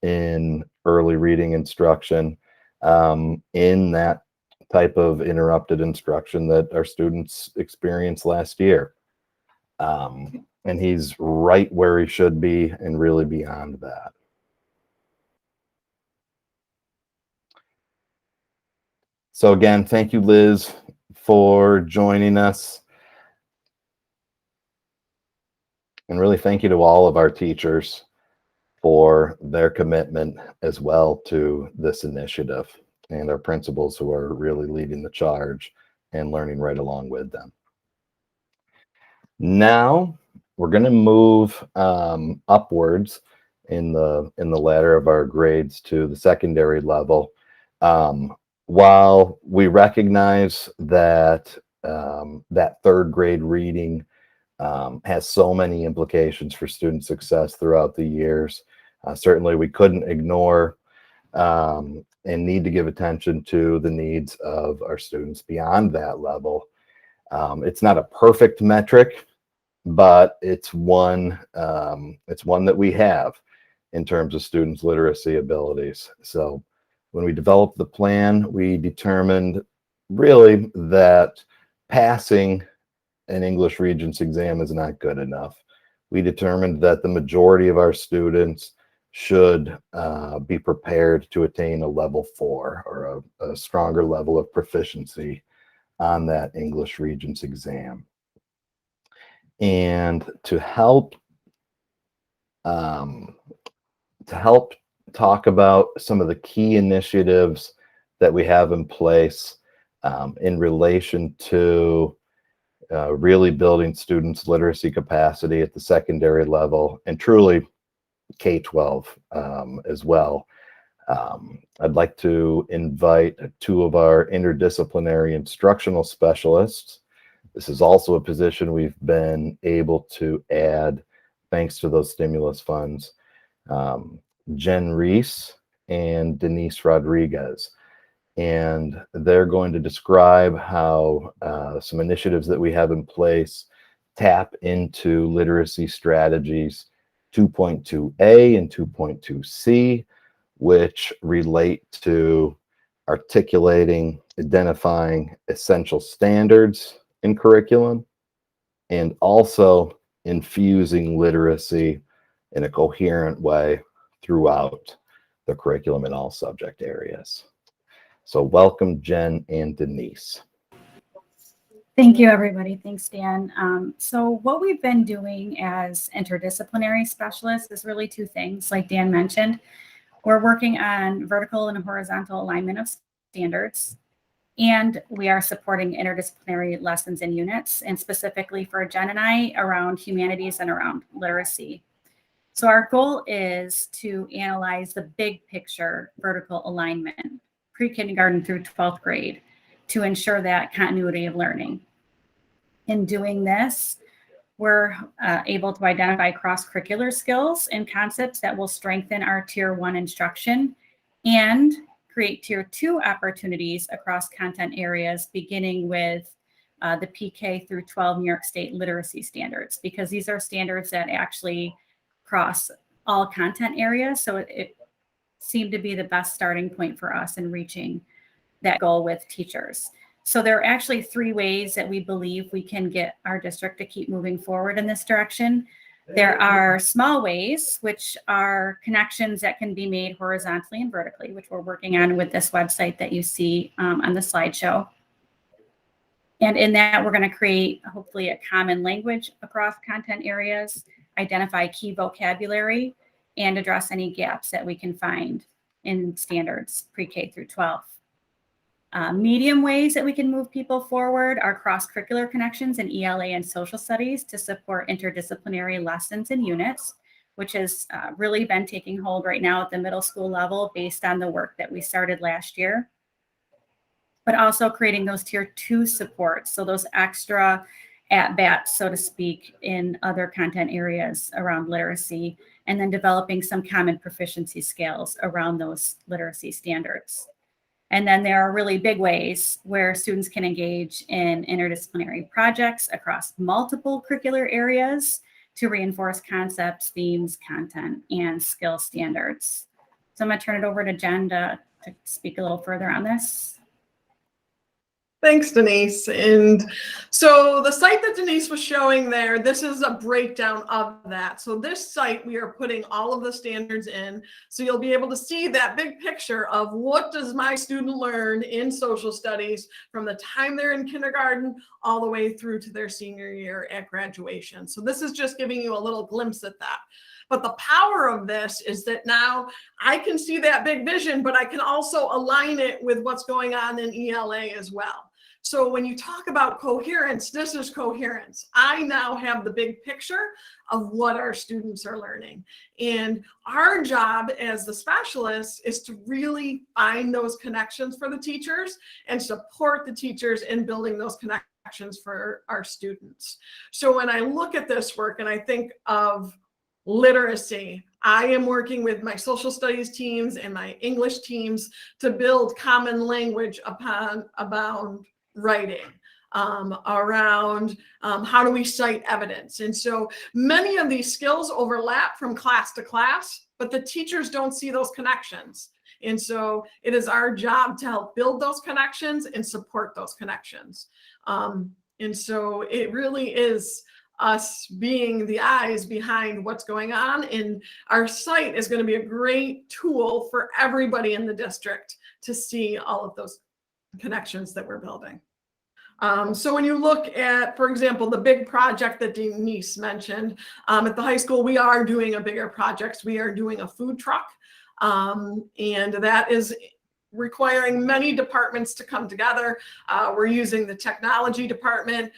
in early reading instruction, in that type of interrupted instruction that our students experienced last year. and he's right where he should be and really beyond that. So again, thank you, Liz, for joining us. And really thank you to all of our teachers for their commitment as well to this initiative, and our principals who are really leading the charge and learning right along with them. Now we're going to move upwards in the ladder of our grades to the secondary level. While we recognize that that third grade reading has so many implications for student success throughout the years, certainly we couldn't ignore and need to give attention to the needs of our students beyond that level. It's not a perfect metric, but it's one that we have in terms of students' literacy abilities. So when we developed the plan, we determined really that passing an English Regents exam is not good enough. We determined that the majority of our students should be prepared to attain a level 4 or a stronger level of proficiency on that English Regents exam. And to help talk about some of the key initiatives that we have in place in relation to really building students' literacy capacity at the secondary level and truly K-12 as well. I'd like to invite 2 of our interdisciplinary instructional specialists. This is also a position we've been able to add thanks to those stimulus funds. Jen Reese and Denise Rodriguez. And they're going to describe how some initiatives that we have in place tap into literacy strategies 2.2a and 2.2c, which relate to articulating, identifying essential standards in curriculum, and also infusing literacy in a coherent way throughout the curriculum in all subject areas. So welcome, Jen and Denise. Thank you, everybody. Thanks, Dan. So what we've been doing as interdisciplinary specialists is really 2 things, like Dan mentioned. We're working on vertical and horizontal alignment of standards, and we are supporting interdisciplinary lessons and units, and specifically for Jen and I around humanities and around literacy. So our goal is to analyze the big picture vertical alignment, pre-kindergarten through 12th grade, to ensure that continuity of learning. In doing this, we're able to identify cross-curricular skills and concepts that will strengthen our Tier 1 instruction and create Tier 2 opportunities across content areas, beginning with the PK through 12 New York State literacy standards, because these are standards that actually cross all content areas. So it seemed to be the best starting point for us in reaching that goal with teachers. So there are actually 3 ways that we believe we can get our district to keep moving forward in this direction. There are small ways, which are connections that can be made horizontally and vertically, which we're working on with this website that you see on the slideshow. And in that, we're going to create hopefully a common language across content areas, identify key vocabulary, and address any gaps that we can find in standards pre-K through 12. Medium ways that we can move people forward are cross-curricular connections in ELA and social studies to support interdisciplinary lessons and units, which has really been taking hold right now at the middle school level based on the work that we started last year. But also creating those Tier 2 supports, so those extra at-bats, so to speak, in other content areas around literacy, and then developing some common proficiency scales around those literacy standards. And then there are really big ways where students can engage in interdisciplinary projects across multiple curricular areas to reinforce concepts, themes, content, and skill standards. So I'm going to turn it over to Jen to speak a little further on this. Thanks, Denise. And so the site that Denise was showing there, this is a breakdown of that. So this site, we are putting all of the standards in. So you'll be able to see that big picture of what does my student learn in social studies from the time they're in kindergarten all the way through to their senior year at graduation. So this is just giving you a little glimpse at that. But the power of this is that now I can see that big vision, but I can also align it with what's going on in ELA as well. So when you talk about coherence, this is coherence. I now have the big picture of what our students are learning. And our job as the specialists is to really find those connections for the teachers and support the teachers in building those connections for our students. So when I look at this work and I think of literacy, I am working with my social studies teams and my English teams to build common language about writing, around how do we cite evidence. And so many of these skills overlap from class to class, but the teachers don't see those connections. And so it is our job to help build those connections and support those connections. And so it really is us being the eyes behind what's going on. And our site is going to be a great tool for everybody in the district to see all of those connections that we're building. So when you look at, for example, the big project that Denise mentioned, at the high school, we are doing a bigger project. We are doing a food truck, and that is requiring many departments to come together. We're using the technology department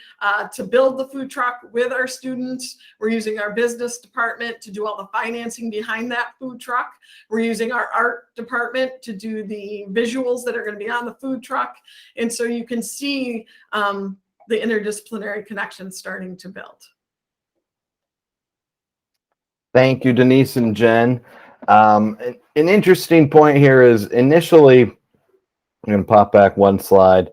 to build the food truck with our students. We're using our business department to do all the financing behind that food truck. We're using our art department to do the visuals that are going to be on the food truck. And so you can see the interdisciplinary connections starting to build. Thank you, Denise and Jen. An interesting point here is initially, I'm going to pop back one slide.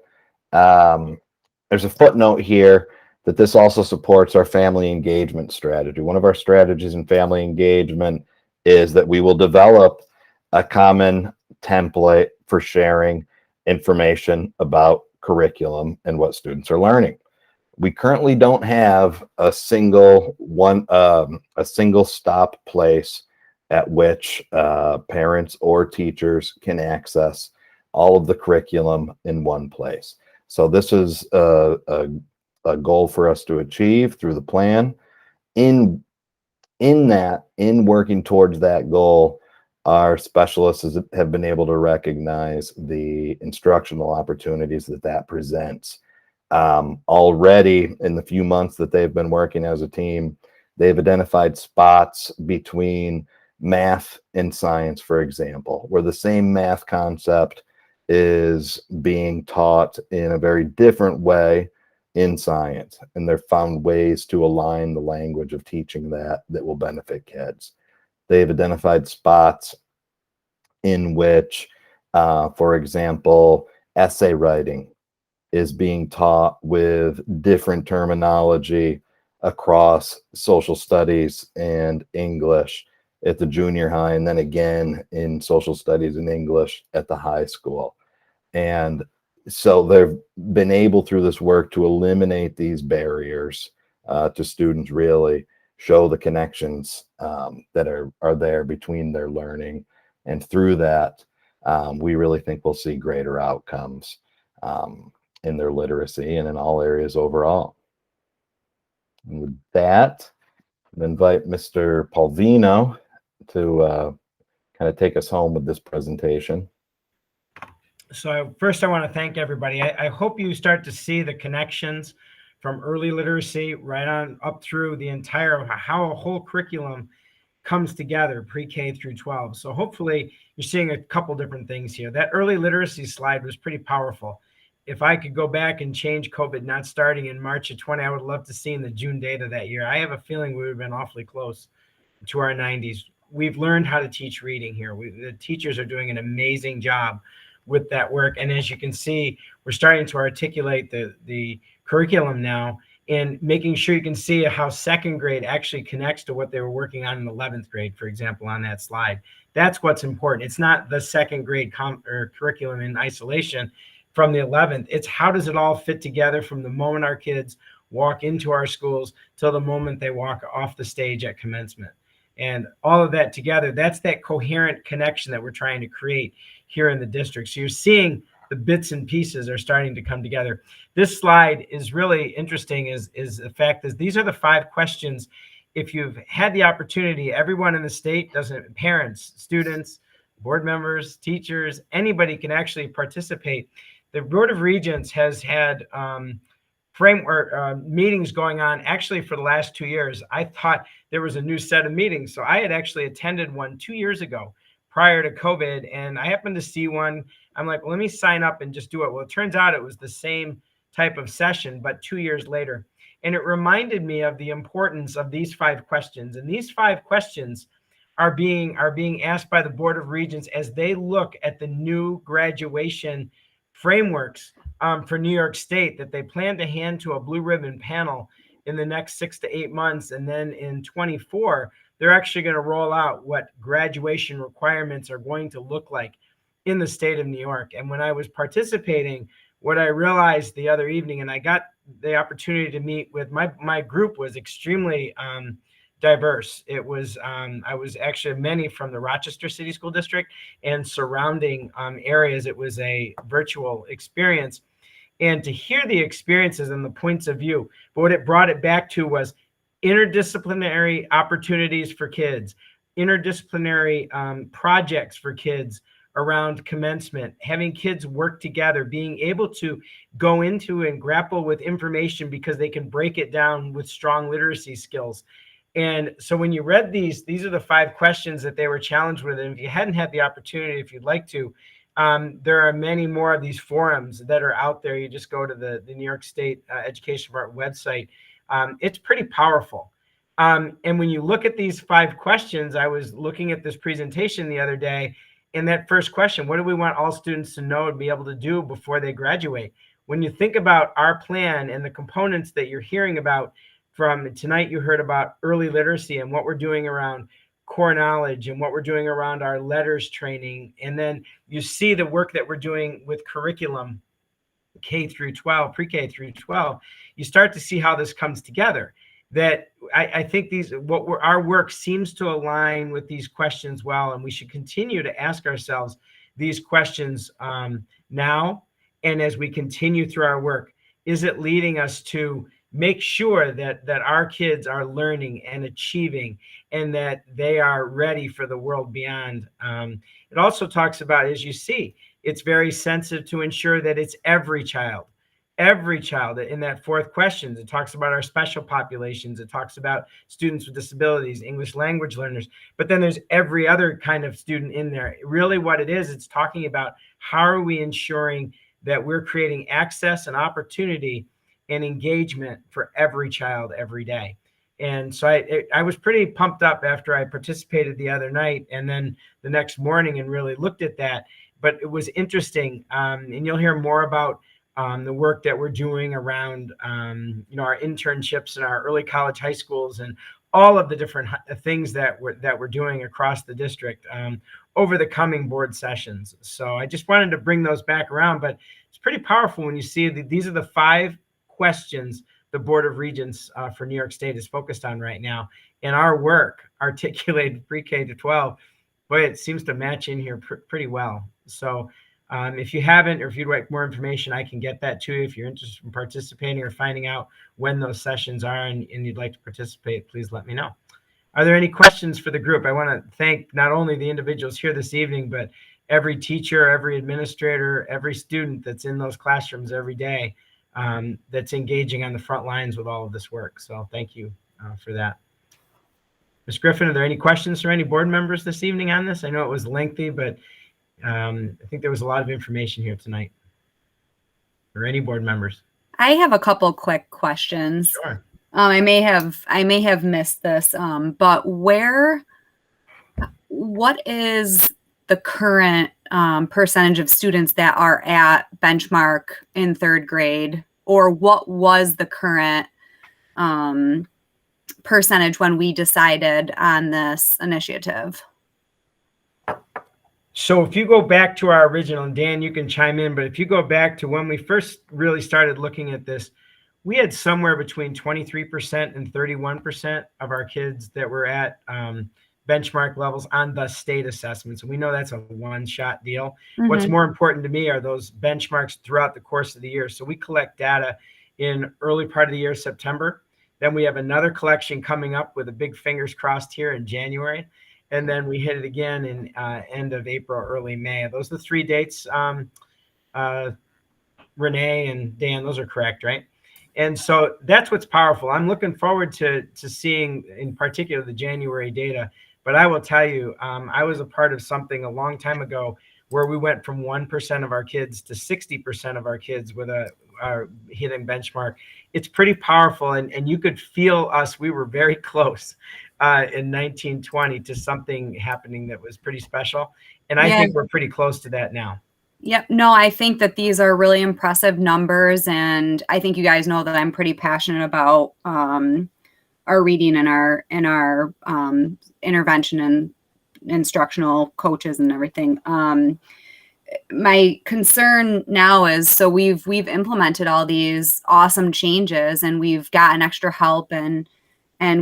There's a footnote here that this also supports our family engagement strategy. One of our strategies in family engagement is that we will develop a common template for sharing information about curriculum and what students are learning. We currently don't have a single stop place at which parents or teachers can access all of the curriculum in one place. So this is a goal for us to achieve through the plan. In working towards that goal, our specialists have been able to recognize the instructional opportunities that presents. Already in the few months that they've been working as a team, they've identified spots between math and science, for example, where the same math concept is being taught in a very different way in science. And they've found ways to align the language of teaching that will benefit kids. They've identified spots in which, for example, essay writing is being taught with different terminology across social studies and English at the junior high, and then again in social studies and English at the high school. And so they've been able through this work to eliminate these barriers to students, really show the connections that are there between their learning. And through that, we really think we'll see greater outcomes in their literacy and in all areas overall. And with that, I invite Mr. Palvino to kind of take us home with this presentation. So first I want to thank everybody. I hope you start to see the connections from early literacy right on up through the entire, how a whole curriculum comes together, pre-K through 12. So hopefully you're seeing a couple different things here. That early literacy slide was pretty powerful. If I could go back and change COVID not starting in March of 20, I would love to see in the June data that year. I have a feeling we would have been awfully close to our 90s. We've learned how to teach reading here. The teachers are doing an amazing job with that work. And as you can see, we're starting to articulate the curriculum now and making sure you can see how second grade actually connects to what they were working on in 11th grade, for example, on that slide. That's what's important. It's not the second grade curriculum in isolation. from the 11th. It's how does it all fit together from the moment our kids walk into our schools till the moment they walk off the stage at commencement. And all of that together, that's that coherent connection that we're trying to create here in the district. So you're seeing the bits and pieces are starting to come together. This slide is really interesting is the fact that these are the 5 questions. If you've had the opportunity, everyone in the state, parents, students, board members, teachers, anybody can actually participate. The Board of Regents has had framework meetings going on actually for the last 2 years. I thought there was a new set of meetings. So I had actually attended one 2 years ago prior to COVID, and I happened to see one. I'm like, well, let me sign up and just do it. Well, it turns out it was the same type of session, but 2 years later. And it reminded me of the importance of these 5 questions. And these 5 questions are being asked by the Board of Regents as they look at the new graduation frameworks for New York State that they plan to hand to a blue ribbon panel in the next 6 to 8 months. And then in 24, they're actually going to roll out what graduation requirements are going to look like in the state of New York. And when I was participating, what I realized the other evening, and I got the opportunity to meet with my group was extremely diverse. It was, I was actually many from the Rochester City School District and surrounding areas. It was a virtual experience. And to hear the experiences and the points of view, but what it brought it back to was interdisciplinary opportunities for kids, interdisciplinary projects for kids around commencement, having kids work together, being able to go into and grapple with information because they can break it down with strong literacy skills. And so when you read these are the 5 questions that they were challenged with. And if you hadn't had the opportunity, if you'd like to, there are many more of these forums that are out there. You just go to the New York State Education Department website. It's pretty powerful. And when you look at these 5 questions, I was looking at this presentation the other day, and that first question, what do we want all students to know and be able to do before they graduate? When you think about our plan and the components that you're hearing about from tonight, you heard about early literacy and what we're doing around core knowledge and what we're doing around our letters training. And then you see the work that we're doing with curriculum, K through 12, pre-K through 12. You start to see how this comes together. That I think our work seems to align with these questions well, and we should continue to ask ourselves these questions now and as we continue through our work. Is it leading us to make sure that our kids are learning and achieving and that they are ready for the world beyond? It also talks about, as you see, it's very sensitive to ensure that it's every child in that 4th question. It talks about our special populations. It talks about students with disabilities, English language learners, but then there's every other kind of student in there. Really what it is, it's talking about how are we ensuring that we're creating access and opportunity and engagement for every child every day. And so I was pretty pumped up after I participated the other night and then the next morning and really looked at that. But it was interesting, and you'll hear more about the work that we're doing around our internships in our early college high schools and all of the different things that we're doing across the district over the coming board sessions. So I just wanted to bring those back around, but it's pretty powerful when you see that these are the 5 questions the Board of Regents for New York State is focused on right now. And our work articulated pre-K to 12, boy, it seems to match in here pretty well. So if you haven't, or if you'd like more information, I can get that to you. If you're interested in participating or finding out when those sessions are and you'd like to participate, please let me know. Are there any questions for the group? I want to thank not only the individuals here this evening, but every teacher, every administrator, every student that's in those classrooms every day that's engaging on the front lines with all of this work. So thank you for that. Ms. Griffin, are there any questions from any board members this evening on this? I know it was lengthy, but I think there was a lot of information here tonight. Or any board members? I have a couple quick questions. Sure. I may have missed this, but what is the current percentage of students that are at benchmark in 3rd grade, or what was the current percentage when we decided on this initiative? So if you go back to our original, and Dan, you can chime in, but if you go back to when we first really started looking at this, we had somewhere between 23% and 31% of our kids that were at benchmark levels on the state assessments. And we know that's a one-shot deal. What's more important to me are those benchmarks throughout the course of the year. So we collect data in early part of the year, September. Then we have another collection coming up with a big fingers crossed here in January. And then we hit it again in end of April, early May. Those are the 3 dates. Renee and Dan, those are correct, right? And so that's what's powerful. I'm looking forward to seeing, in particular, the January data. But I will tell you, I was a part of something a long time ago where we went from 1% of our kids to 60% of our kids with our hitting benchmark. It's pretty powerful, and you could feel us. We were very close in 1920 to something happening that was pretty special. And I think we're pretty close to that now. Yep. No, I think that these are really impressive numbers. And I think you guys know that I'm pretty passionate about our reading and our intervention and instructional coaches and everything. My concern now is, so we've implemented all these awesome changes and we've gotten extra help and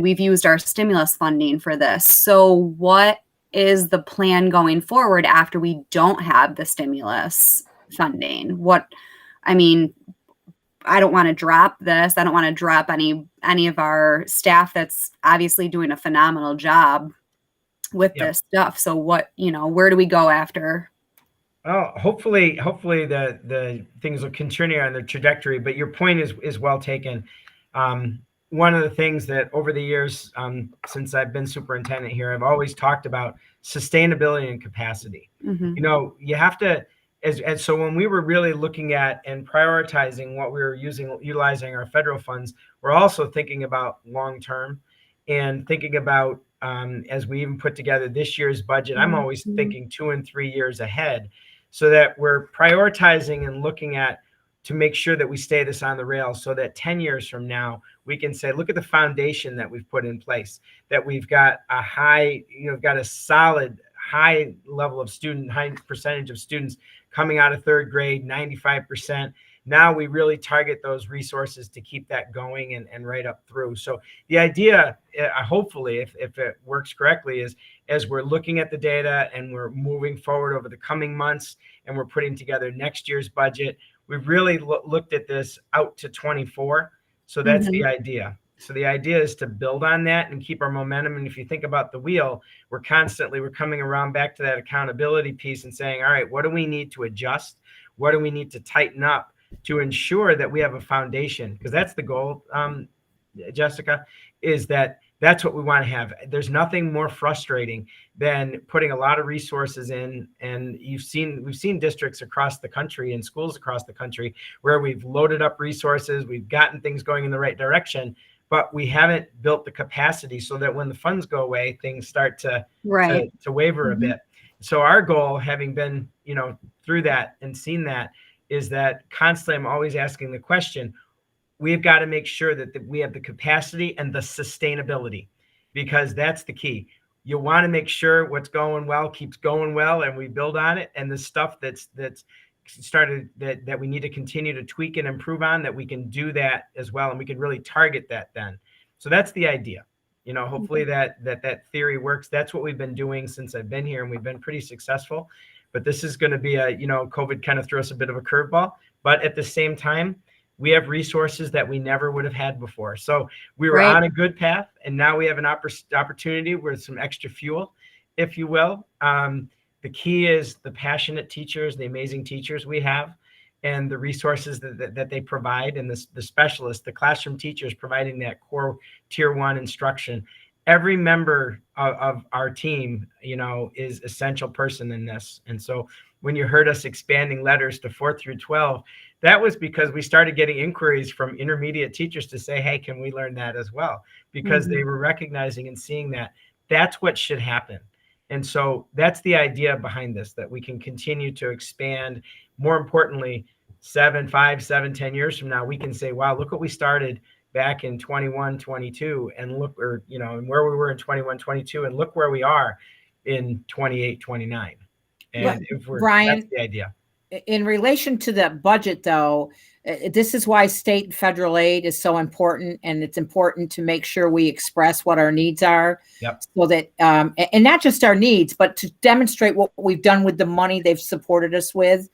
we've used our stimulus funding for this. So what is the plan going forward after we don't have the stimulus funding? I don't want to drop this. I don't want to drop any of our staff that's obviously doing a phenomenal job with this stuff. So where do we go after? Oh, hopefully the things will continue on their trajectory, but your point is well taken. One of the things that over the years, since I've been superintendent here, I've always talked about sustainability and capacity. You have to, and so when we were really looking at and prioritizing what we were utilizing our federal funds, we're also thinking about long-term and thinking about, as we even put together this year's budget, I'm always thinking 2 and 3 years ahead so that we're prioritizing and looking at to make sure that we stay this on the rails so that 10 years from now, we can say, look at the foundation that we've put in place, that we've got a solid, high level of high percentage of students coming out of 3rd grade, 95%. Now we really target those resources to keep that going and right up through. So the idea, hopefully, if it works correctly, is as we're looking at the data and we're moving forward over the coming months and we're putting together next year's budget, we've really looked at this out to 24. So that's the idea. So the idea is to build on that and keep our momentum. And if you think about the wheel, we're coming around back to that accountability piece and saying, all right, what do we need to adjust? What do we need to tighten up to ensure that we have a foundation? Because that's the goal, Jessica, is that's what we want to have. There's nothing more frustrating than putting a lot of resources in. And we've seen districts across the country and schools across the country where we've loaded up resources, we've gotten things going in the right direction, but we haven't built the capacity so that when the funds go away, things start to waver a bit. So our goal, having been, through that and seen that, is that constantly I'm always asking the question, we've got to make sure that we have the capacity and the sustainability, because that's the key. You want to make sure what's going well keeps going well and we build on it. And the stuff that's started that we need to continue to tweak and improve on, that we can do that as well. And we can really target that then. So that's the idea. Hopefully that theory works. That's what we've been doing since I've been here, and we've been pretty successful. But this is going to be COVID kind of threw us a bit of a curveball. But at the same time, we have resources that we never would have had before. So we were on a good path, and now we have an opportunity with some extra fuel, if you will. The key is the passionate teachers, the amazing teachers we have, and the resources that they provide, and the specialists, the classroom teachers providing that core tier 1 instruction. Every member of our team, is essential person in this. And so when you heard us expanding letters to 4th through 12, that was because we started getting inquiries from intermediate teachers to say, hey, can we learn that as well? Because they were recognizing and seeing that that's what should happen. And so that's the idea behind this, that we can continue to expand. More importantly, 10 years from now, we can say, wow, look what we started back in 21, 22, and look, and where we were in 21, 22, and look where we are in 28, 29. And if we're, Brian, that's the idea. in relation to the budget, though, this is why state and federal aid is so important, and it's important to make sure we express what our needs are. Yep. So that, and not just our needs, but to demonstrate what we've done with the money they've supported us with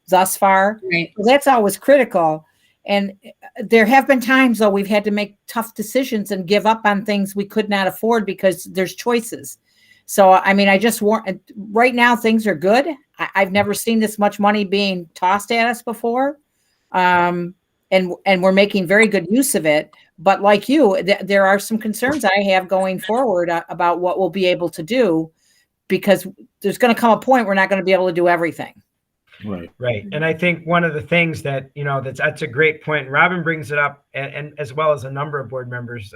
thus far. Right. So that's always critical. And there have been times, though, we've had to make tough decisions and give up on things we could not afford because there's choices. So, I mean, I just want, right now things are good. I've never seen this much money being tossed at us before. And we're making very good use of it. But like you, there are some concerns I have going forward about what we'll be able to do, because there's going to come a point we're not going to be able to do everything. Right. And I think one of the things that, that's a great point. Robin brings it up, and as well as a number of board members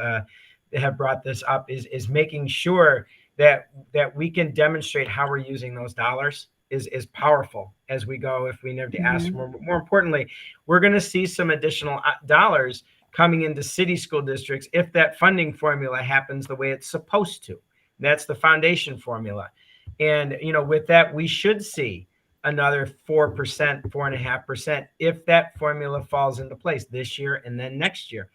have brought this up, is making sure that we can demonstrate how we're using those dollars is powerful as we go. If we never to ask for more importantly, we're going to see some additional dollars coming into city school districts if that funding formula happens the way it's supposed to. That's the foundation formula. And, with that, we should see another 4%, 4.5% if that formula falls into place this year and then next year.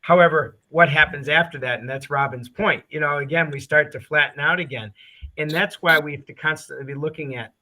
However, what happens after that, and that's Robin's point, again, we start to flatten out again. And that's why we have to constantly be looking at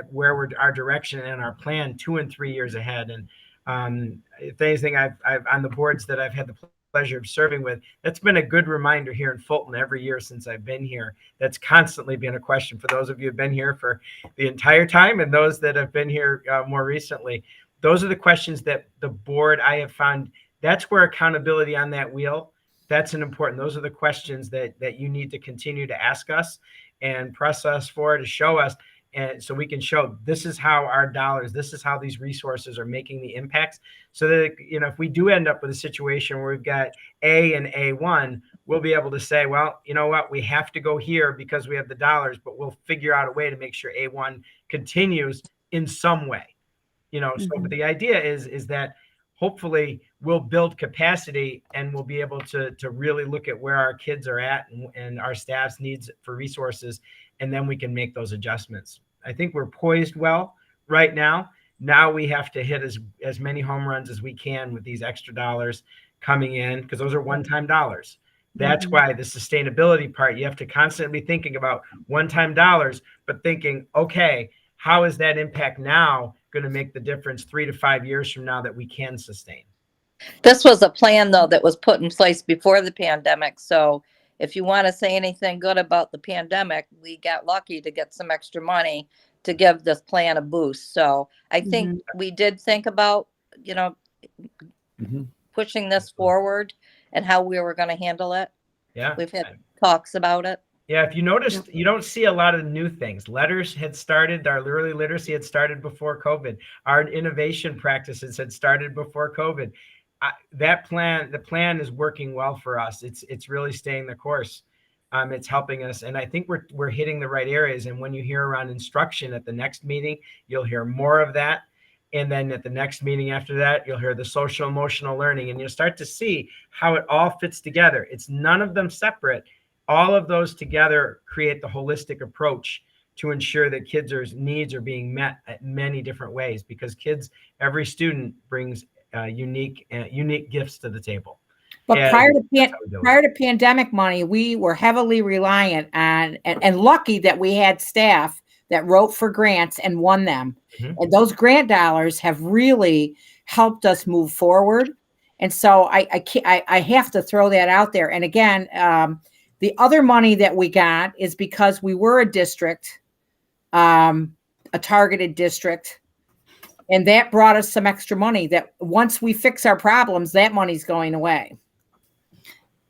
where our direction and our plan 2 and 3 years ahead. And if anything, I've on the boards that I've had the pleasure of serving with, that's been a good reminder here in Fulton every year since I've been here. That's constantly been a question for those of you who've been here for the entire time and those that have been here more recently. Those are the questions that the board, I have found, that's where accountability on that wheel, that's an important, those are the questions that you need to continue to ask us and press us for, to show us. And so we can show this is how our dollars, this is how these resources are making the impacts, so that, if we do end up with a situation where we've got A and A1, we'll be able to say, well, you know what, we have to go here because we have the dollars, but we'll figure out a way to make sure A1 continues in some way. So but the idea is that hopefully we'll build capacity and we'll be able to really look at where our kids are at and our staff's needs for resources, and then we can make those adjustments. I think we're poised well right now. Now we have to hit as many home runs as we can with these extra dollars coming in, because those are one-time dollars. That's why the sustainability part, you have to constantly be thinking about one-time dollars, but thinking, okay, how is that impact now going to make the difference 3 to 5 years from now that we can sustain? This was a plan, though, that was put in place before the pandemic. So if you want to say anything good about the pandemic, we got lucky to get some extra money to give this plan a boost. So I think we did think about, pushing this forward and how we were going to handle it. Yeah. We've had talks about it. Yeah, if you noticed, you don't see a lot of new things. Letters had started, our early literacy had started before COVID. Our innovation practices had started before COVID. The plan is working well for us. It's really staying the course. It's helping us. And I think we're hitting the right areas. And when you hear around instruction at the next meeting, you'll hear more of that. And then at the next meeting after that, you'll hear the social emotional learning, and you'll start to see how it all fits together. It's none of them separate. All of those together create the holistic approach to ensure that kids' needs are being met at many different ways, because every student brings unique gifts to the table. But And prior to pandemic money, we were heavily reliant on, and lucky that we had staff that wrote for grants and won them. And those grant dollars have really helped us move forward. And so I have to throw that out there. And again, the other money that we got is because we were a district, a targeted district, and that brought us some extra money that once we fix our problems, that money's going away.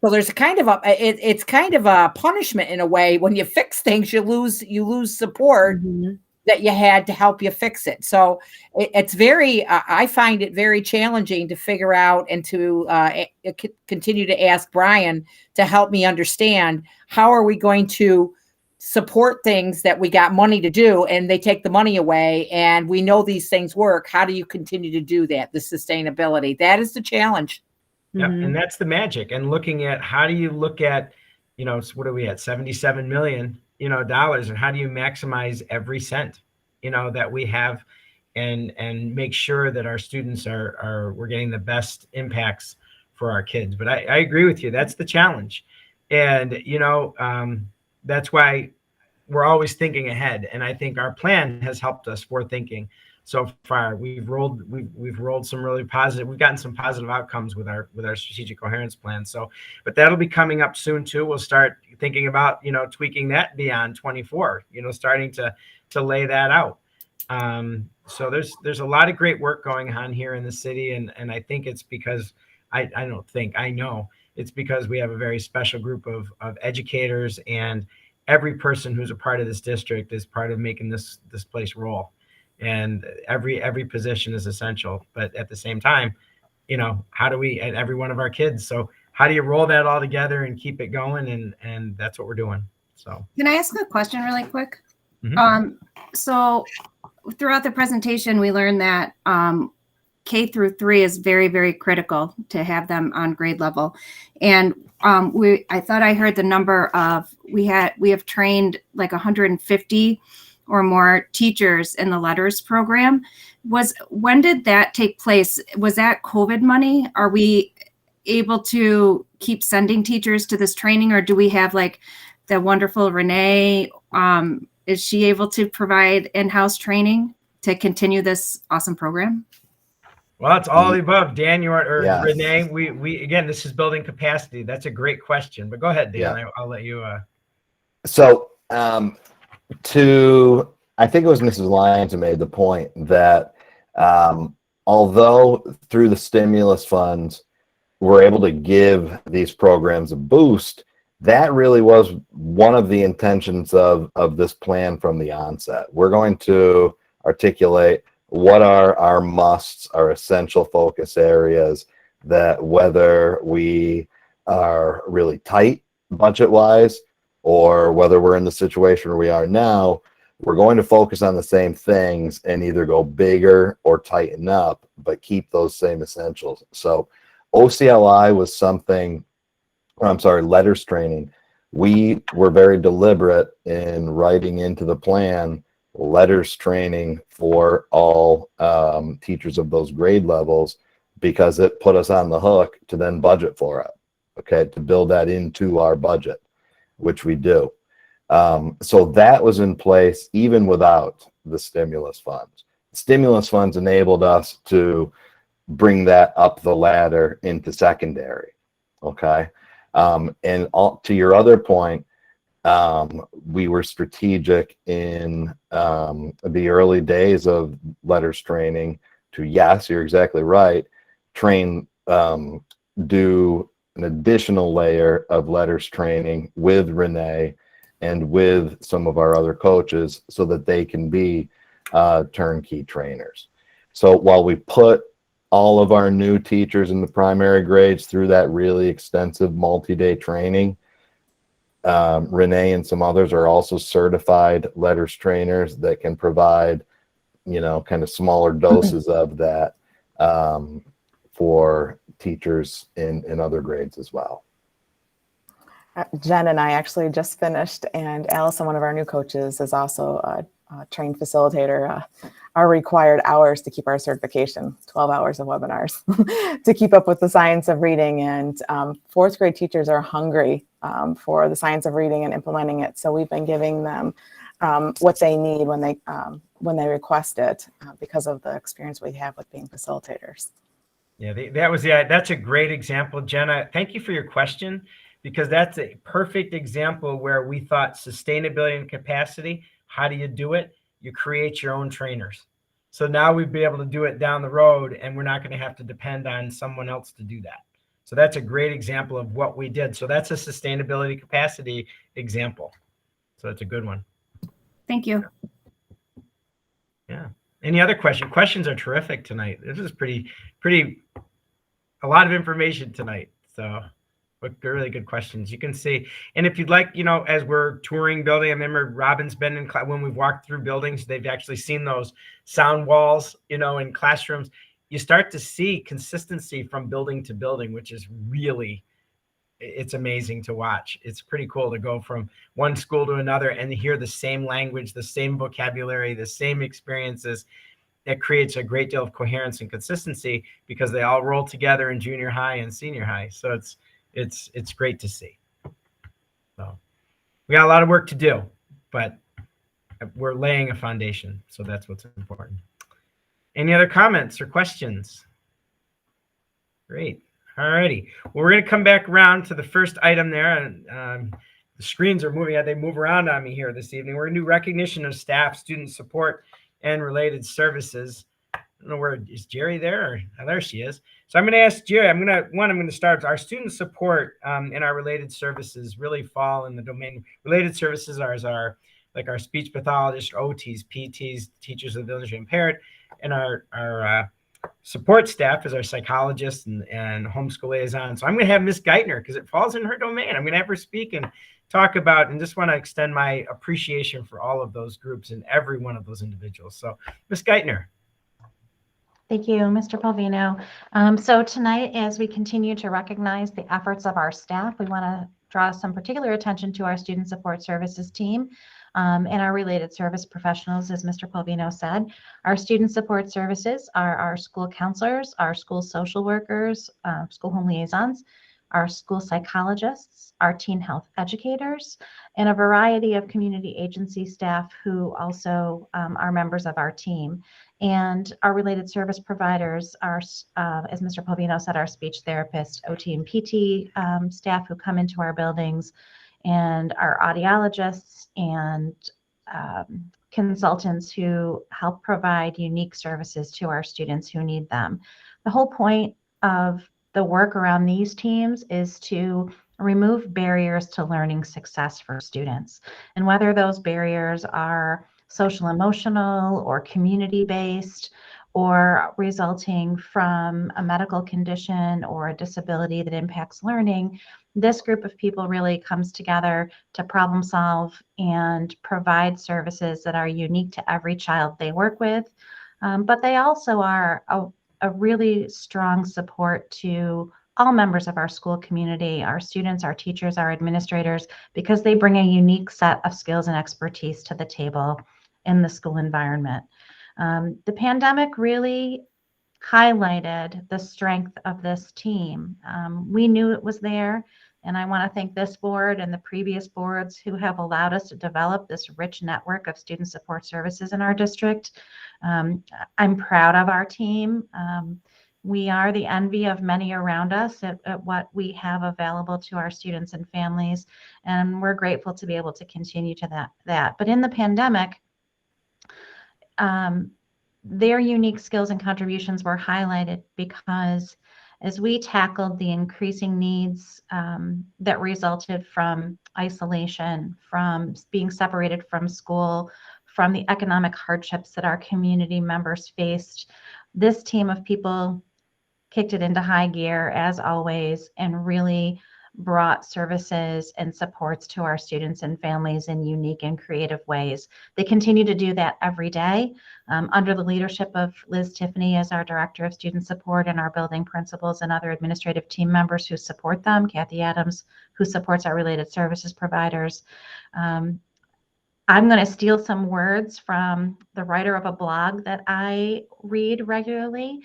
So there's it's kind of a punishment in a way. When you fix things, you lose support that you had to help you fix it. So it's very, I find it very challenging to figure out and to continue to ask Brian to help me understand how are we going to support things that we got money to do and they take the money away and we know these things work. How do you continue to do that? The sustainability, that is the challenge. Yeah, and that's the magic. And looking at how do you look at, what are we at, 77 million, dollars, and how do you maximize every cent, that we have, and make sure that our students we're getting the best impacts for our kids. But I agree with you. That's the challenge. And, that's why we're always thinking ahead. And I think our plan has helped us for thinking so far. We've rolled some really positive, we've gotten some positive outcomes with our strategic coherence plan. So, but that'll be coming up soon too. We'll start thinking about, tweaking that beyond 24, starting to lay that out. So there's a lot of great work going on here in the city. And I think it's because I know it's because we have a very special group of educators, and every person who's a part of this district is part of making this place roll. And every position is essential. But at the same time, how do we, at every one of our kids? So how do you roll that all together and keep it going? And that's what we're doing. So Can I ask a question really quick? Mhm. So throughout the presentation, we learned that K through 3 is very, very critical to have them on grade level. And I thought I heard the number of, we have trained like 150 or more teachers in the letters program. When did that take place? Was that COVID money? Are we able to keep sending teachers to this training, or do we have like the wonderful Renee? Is she able to provide in-house training to continue this awesome program? Well, it's all the above, Dan. Yes. Renee. We again, this is building capacity. That's a great question. But go ahead, Dan. Yeah. I'll let you. So, I think it was Mrs. Lyons who made the point that although through the stimulus funds, we're able to give these programs a boost, that really was one of the intentions of this plan from the onset. We're going to articulate what are our musts, our essential focus areas, that whether we are really tight budget-wise or whether we're in the situation where we are now, we're going to focus on the same things and either go bigger or tighten up, but keep those same essentials. So OCLI was something, letters training. We were very deliberate in writing into the plan letters training for all teachers of those grade levels, because it put us on the hook to then budget for it, okay, to build that into our budget, which we do. So that was in place even without the stimulus funds. Stimulus funds enabled us to bring that up the ladder into secondary, okay? And to your other point, we were strategic in the early days of letters training to, yes, you're exactly right, do an additional layer of letters training with Renee and with some of our other coaches so that they can be turnkey trainers. So while we put all of our new teachers in the primary grades through that really extensive multi-day training, Renee and some others are also certified letters trainers that can provide, kind of smaller doses of that for teachers in other grades as well. Jen and I actually just finished, and Allison, one of our new coaches, is also a trained facilitator. Our required hours to keep our certification, 12 hours of webinars to keep up with the science of reading. And fourth grade teachers are hungry for the science of reading and implementing it. So we've been giving them what they need when they request it because of the experience we have with being facilitators. Yeah, that's a great example, Jenna. Thank you for your question, because that's a perfect example where we thought sustainability and capacity. How do you do it? You create your own trainers. So now we'd be able to do it down the road, and we're not going to have to depend on someone else to do that. So that's a great example of what we did. So that's a sustainability capacity example. So it's a good one. Thank you. Yeah. Any other questions? Questions are terrific tonight. This is a lot of information tonight. So but really good questions. You can see, and if you'd like, as we're touring building, I remember Robin's been in when we've walked through buildings, they've actually seen those sound walls, in classrooms. You start to see consistency from building to building, which is really it's amazing to watch. It's pretty cool to go from one school to another and hear the same language, the same vocabulary, the same experiences. It creates a great deal of coherence and consistency because they all roll together in junior high and senior high. So it's great to see. So we got a lot of work to do, but we're laying a foundation. So that's what's important. Any other comments or questions? Great. All righty. Well, we're going to come back around to the first item there. And the screens are moving. They move around on me here this evening. We're going to do recognition of staff, student support, and related services. I don't know where is Jerry there? Oh, there she is. So I'm going to ask Jerry. I'm going to start. Our student support and our related services really fall in the domain. Related services are our speech pathologists, OTs, PTs, teachers of the visually impaired, and our support staff is our psychologists and homeschool liaison. So I'm going to have Miss Geithner because it falls in her domain. I'm going to have her speak and talk about, and just want to extend my appreciation for all of those groups and every one of those individuals. So Miss Geithner. Thank you, Mr. Palvino. So tonight, as we continue to recognize the efforts of our staff, we want to draw some particular attention to our student support services team and our related service professionals, as Mr. Palvino said. Our student support services are our school counselors, our school social workers, school home liaisons, our school psychologists, our teen health educators, and a variety of community agency staff who also are members of our team. And our related service providers are, as Mr. Palvino said, our speech therapists, OT and PT staff who come into our buildings, and our audiologists and consultants who help provide unique services to our students who need them. The whole point of the work around these teams is to remove barriers to learning success for students. And whether those barriers are social emotional or community based or resulting from a medical condition or a disability that impacts learning, this group of people really comes together to problem solve and provide services that are unique to every child they work with. But they also are a really strong support to all members of our school community, our students, our teachers, our administrators, because they bring a unique set of skills and expertise to the table in the school environment. The pandemic really highlighted the strength of this team. We knew it was there, and I want to thank this board and the previous boards who have allowed us to develop this rich network of student support services in our district. I'm proud of our team. We are the envy of many around us at what we have available to our students and families, and we're grateful to be able to continue to that. But in the pandemic, their unique skills and contributions were highlighted because as we tackled the increasing needs that resulted from isolation, from being separated from school, from the economic hardships that our community members faced, this team of people kicked it into high gear as always and really brought services and supports to our students and families in unique and creative ways. They continue to do that every day under the leadership of Liz Tiffany as our Director of Student Support and our building principals and other administrative team members who support them, Kathy Adams, who supports our related services providers. I'm going to steal some words from the writer of a blog that I read regularly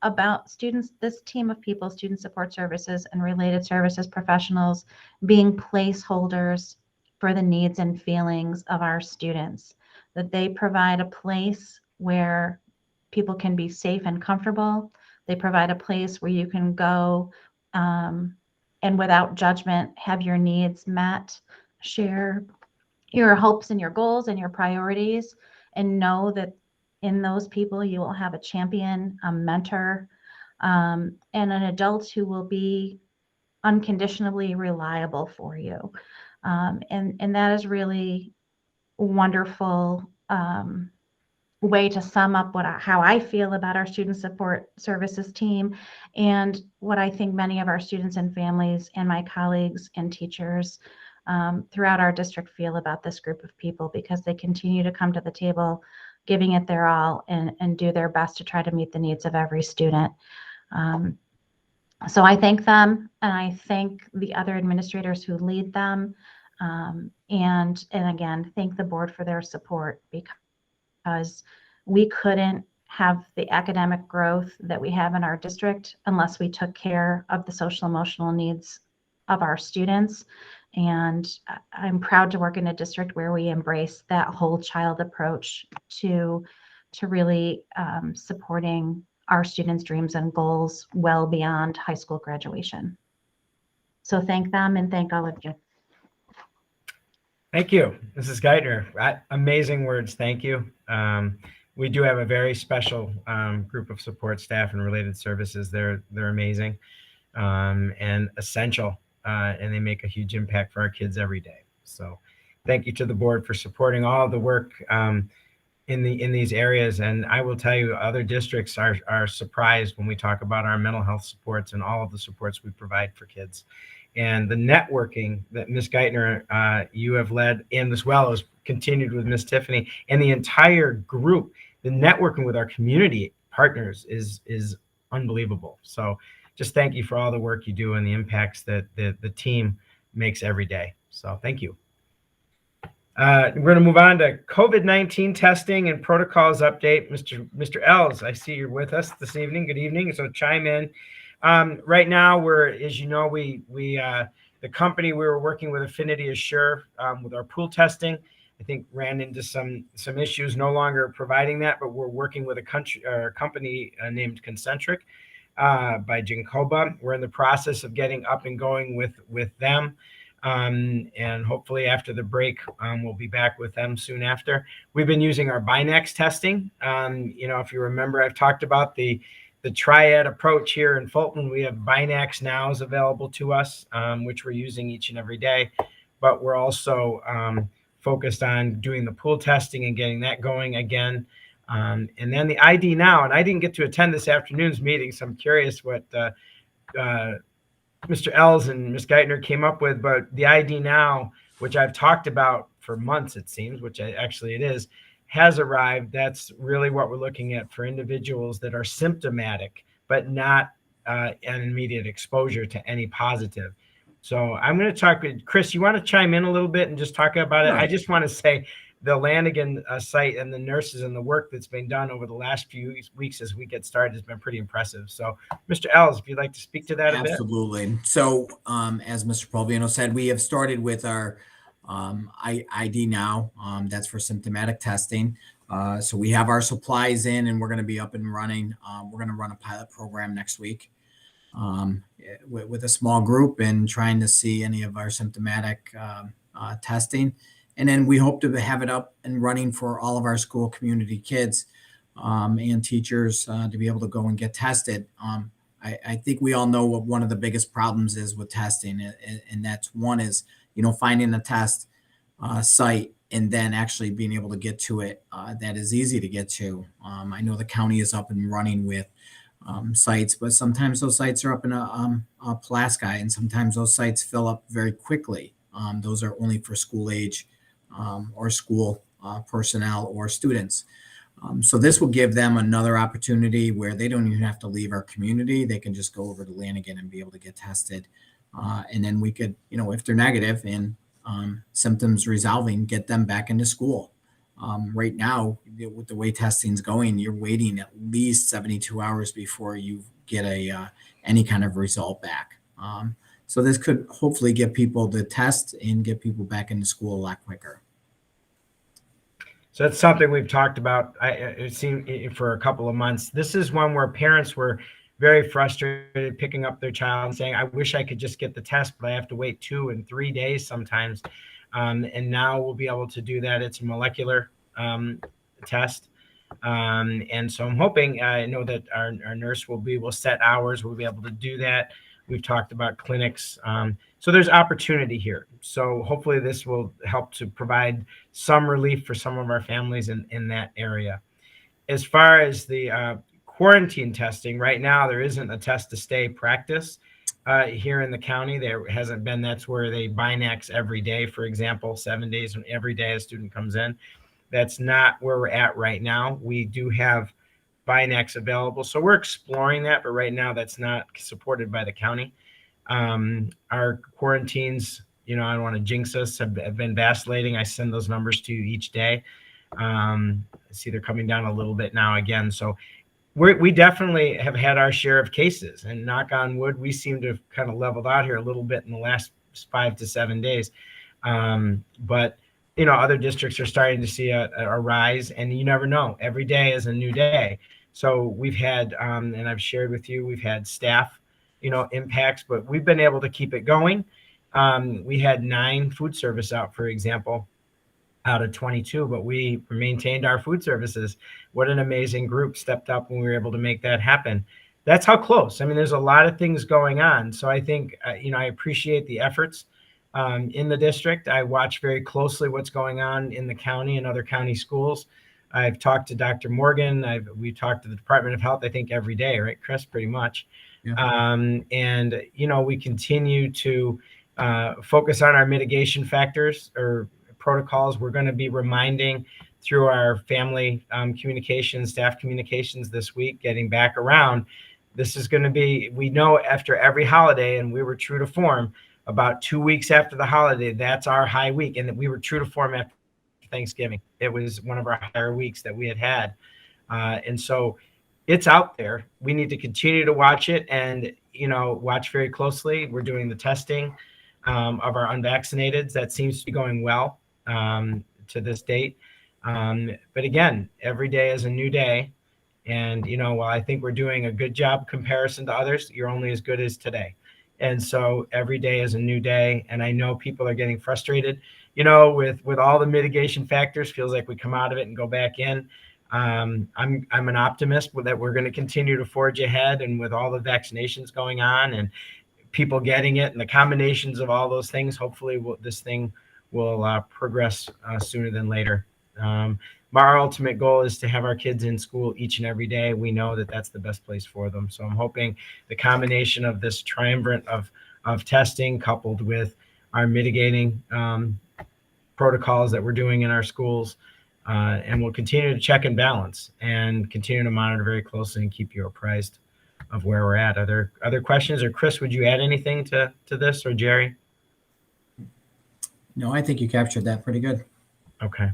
about students, this team of people, student support services and related services professionals being placeholders for the needs and feelings of our students, that they provide a place where people can be safe and comfortable. They provide a place where you can go and without judgment, have your needs met, share your hopes and your goals and your priorities, and know that in those people you will have a champion, a mentor, and an adult who will be unconditionally reliable for you. And that is really a wonderful way to sum up how I feel about our student support services team and what I think many of our students and families and my colleagues and teachers throughout our district feel about this group of people, because they continue to come to the table giving it their all and do their best to try to meet the needs of every student. So I thank them, and I thank the other administrators who lead them. And again, thank the board for their support, because we couldn't have the academic growth that we have in our district unless we took care of the social emotional needs of our students. And I'm proud to work in a district where we embrace that whole child approach to really supporting our students' dreams and goals well beyond high school graduation. So thank them and thank all of you. Thank you, Mrs. Geithner. Amazing words. Thank you. We do have a very special group of support staff and related services. They're amazing and essential, and they make a huge impact for our kids every day. So thank you to the board for supporting all of the work in these areas. And I will tell you, other districts are surprised when we talk about our mental health supports and all of the supports we provide for kids. And the networking that Ms. Geithner, you have led, and as well as continued with Ms. Tiffany and the entire group, the networking with our community partners is unbelievable. So just thank you for all the work you do and the impacts that the team makes every day. So thank you. We're going to move on to COVID-19 testing and protocols update. Mr. Els, I see you're with us this evening. Good evening. So chime in. Right now, as you know, the company we were working with, Affinity Assure, with our pool testing, I think ran into some issues, no longer providing that, but we're working with a company named Concentric by Jinkoba. We're in the process of getting up and going with them. And hopefully after the break, we'll be back with them soon after. We've been using our Binax testing. If you remember, I've talked about the triad approach here in Fulton. We have Binax Nows available to us, which we're using each and every day, but we're also focused on doing the pool testing and getting that going again. And then the ID Now, and I didn't get to attend this afternoon's meeting, so I'm curious what Mr. Els and Ms. Geithner came up with, but the ID Now, which I've talked about for months, it seems, which actually it is, has arrived. That's really what we're looking at for individuals that are symptomatic, but not an immediate exposure to any positive. So I'm going to talk with Chris. You want to chime in a little bit and just talk about it? Right. I just want to say the Lanigan site and the nurses and the work that's been done over the last few weeks as we get started has been pretty impressive. So Mr. Els, if you'd like to speak to that a bit. Absolutely. So as Mr. Polviano said, we have started with our ID Now. That's for symptomatic testing. So we have our supplies in and we're going to be up and running. We're going to run a pilot program next week with a small group and trying to see any of our symptomatic testing. And then we hope to have it up and running for all of our school community kids and teachers to be able to go and get tested. I think we all know what one of the biggest problems is with testing, and that's one is, finding a test site and then actually being able to get to it that is easy to get to. I know the county is up and running with sites, but sometimes those sites are up in a Pulaski, and sometimes those sites fill up very quickly. Those are only for school age or school personnel or students. So this will give them another opportunity where they don't even have to leave our community. They can just go over to Lanigan and be able to get tested. And then we could, if they're negative and symptoms resolving, get them back into school. Right now, with the way testing's going, you're waiting at least 72 hours before you get any kind of result back. So this could hopefully get people to test and get people back into school a lot quicker. So that's something we've talked about, it seemed, for a couple of months. This is one where parents were very frustrated picking up their child and saying, I wish I could just get the test, but I have to wait 2 and 3 days sometimes. And now we'll be able to do that. It's a molecular test. And so I'm hoping, I know that our nurse will set hours. We'll be able to do that. We've talked about clinics. So there's opportunity here. So hopefully this will help to provide some relief for some of our families in that area. As far as the quarantine testing, right now there isn't a test to stay practice here in the county. There hasn't been. That's where they Binax every day, for example, 7 days, every day a student comes in. That's not where we're at right now. We do have binacs available. So we're exploring that, but right now that's not supported by the county. Our quarantines, I don't want to jinx us, have been vacillating. I send those numbers to you each day. I see they're coming down a little bit now again. So we definitely have had our share of cases, and knock on wood, we seem to have kind of leveled out here a little bit in the last 5 to 7 days. But other districts are starting to see a rise, and you never know. Every day is a new day. So we've had, and I've shared with you, we've had staff, impacts, but we've been able to keep it going. We had 9 food service out, for example, out of 22, but we maintained our food services. What an amazing group stepped up when we were able to make that happen. That's how close. I mean, there's a lot of things going on. So I think, I appreciate the efforts in the district. I watch very closely what's going on in the county and other county schools. I've talked to Dr. Morgan. We talked to the Department of Health, I think, every day, right, Chris? Pretty much. Yeah. And we continue to focus on our mitigation factors or protocols. We're going to be reminding through our family communications, staff communications this week, getting back around. This is going to be, we know after every holiday, and we were true to form, about 2 weeks after the holiday, that's our high week. And we were true to form after Thanksgiving. It was one of our higher weeks that we had. And so it's out there. We need to continue to watch it and, watch very closely. We're doing the testing of our unvaccinated. That seems to be going well to this date. But again, every day is a new day. And, while I think we're doing a good job comparison to others, you're only as good as today. And so every day is a new day. And I know people are getting frustrated, with all the mitigation factors. Feels like we come out of it and go back in. I'm an optimist that we're going to continue to forge ahead, and with all the vaccinations going on and people getting it and the combinations of all those things, hopefully this thing will progress sooner than later. Our ultimate goal is to have our kids in school each and every day. We know that that's the best place for them. So I'm hoping the combination of this triumvirate of testing coupled with our mitigating protocols that we're doing in our schools, and we'll continue to check and balance and continue to monitor very closely and keep you apprised of where we're at. Are there other questions? Or Chris, would you add anything to this, or Jerry? No, I think you captured that pretty good. Okay.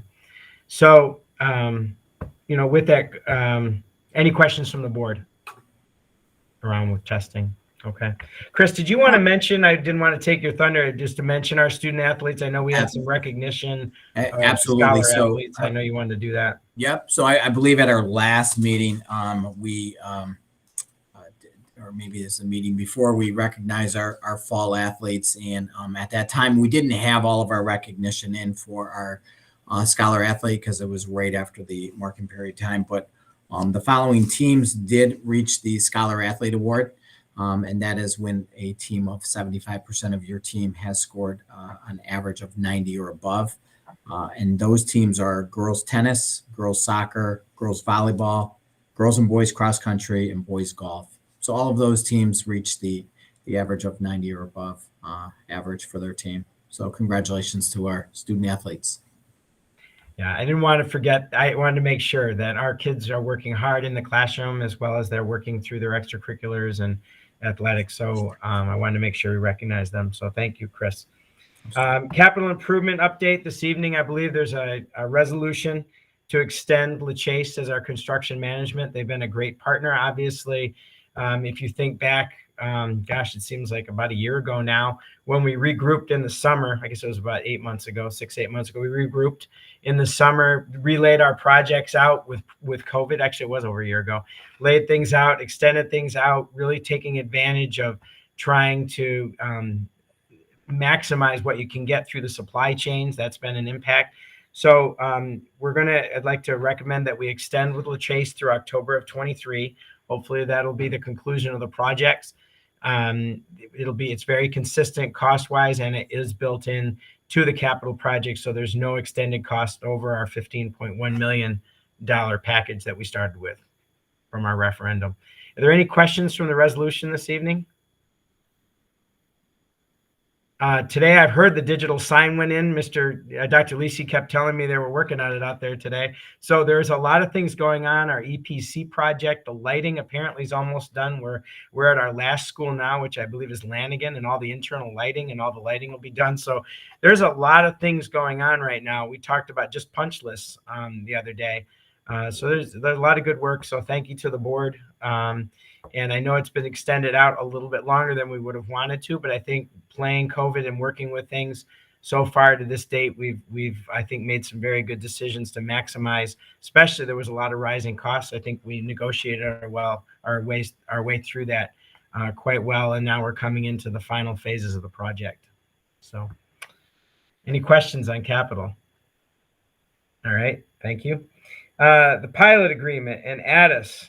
So, with that, any questions from the board around with testing? Okay. Chris, did you want to mention, I didn't want to take your thunder, just to mention our student athletes. I know we had some recognition. Absolutely. Scholar athletes. I know you wanted to do that. Yep. So I believe at our last meeting, we, or maybe it's a meeting before, we recognized our fall athletes. And at that time, we didn't have all of our recognition in for our scholar athlete because it was right after the marking period time. But the following teams did reach the Scholar Athlete Award. And that is when a team of 75% of your team has scored an average of 90 or above. And those teams are girls tennis, girls soccer, girls volleyball, girls and boys cross country, and boys golf. So all of those teams reached the average of 90 or above average for their team. So congratulations to our student athletes. Yeah, I didn't want to forget. I wanted to make sure that our kids are working hard in the classroom as well as they're working through their extracurriculars and athletics. So I wanted to make sure we recognize them. So thank you, Chris. Capital improvement update this evening. I believe there's a resolution to extend LaChase as our construction management. They've been a great partner. Obviously, if you think back, it seems like about a year ago now, when we regrouped in the summer, I guess it was about 8 months ago, 6-8 months ago, we regrouped in the summer, relayed our projects out with COVID. Actually, it was over a year ago. Laid things out, extended things out, really taking advantage of trying to maximize what you can get through the supply chains. That's been an impact. So I'd like to recommend that we extend with LaChase through October of 23. Hopefully that'll be the conclusion of the projects. It's very consistent cost-wise, and it is built in to the capital project. So there's no extended cost over our $15.1 million package that we started with from our referendum. Are there any questions from the resolution this evening? Today, I've heard the digital sign went in. Dr. Lisi kept telling me they were working on it out there today. So there's a lot of things going on. Our EPC project, the lighting apparently is almost done. We're at our last school now, which I believe is Lanigan, and all the internal lighting and all the lighting will be done. So there's a lot of things going on right now. We talked about just punch lists the other day. So there's a lot of good work. So thank you to the board. And I know it's been extended out a little bit longer than we would have wanted to, but I think playing COVID and working with things so far to this date, we've I think made some very good decisions to maximize. Especially there was a lot of rising costs. I think we negotiated our way through that quite well, and now we're coming into the final phases of the project. So, any questions on capital? All right, thank you. The pilot agreement and ADIS.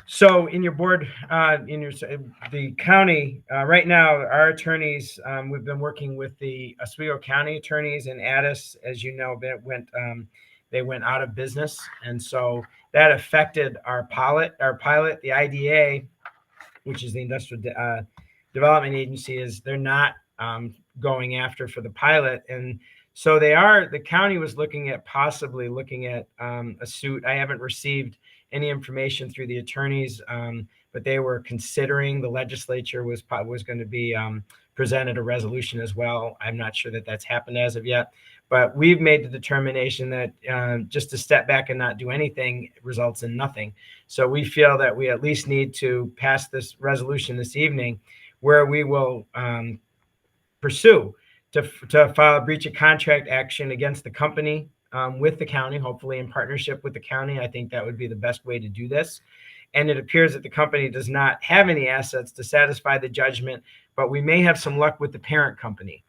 So in your board, the county, right now, our attorneys, we've been working with the Oswego County attorneys, and ADIS, as you know, they went out of business. And so that affected our pilot, the IDA, which is the Industrial Development Agency, they're not going after for the pilot. And so the county was possibly looking at a suit. I haven't received any information through the attorneys, but they were considering. The legislature was going to be presented a resolution as well. I'm not sure that that's happened as of yet, but we've made the determination that just to step back and not do anything results in nothing. So we feel that we at least need to pass this resolution this evening, where we will pursue to file a breach of contract action against the company with the county, hopefully in partnership with the county. I think that would be the best way to do this. And it appears that the company does not have any assets to satisfy the judgment, but we may have some luck with the parent company.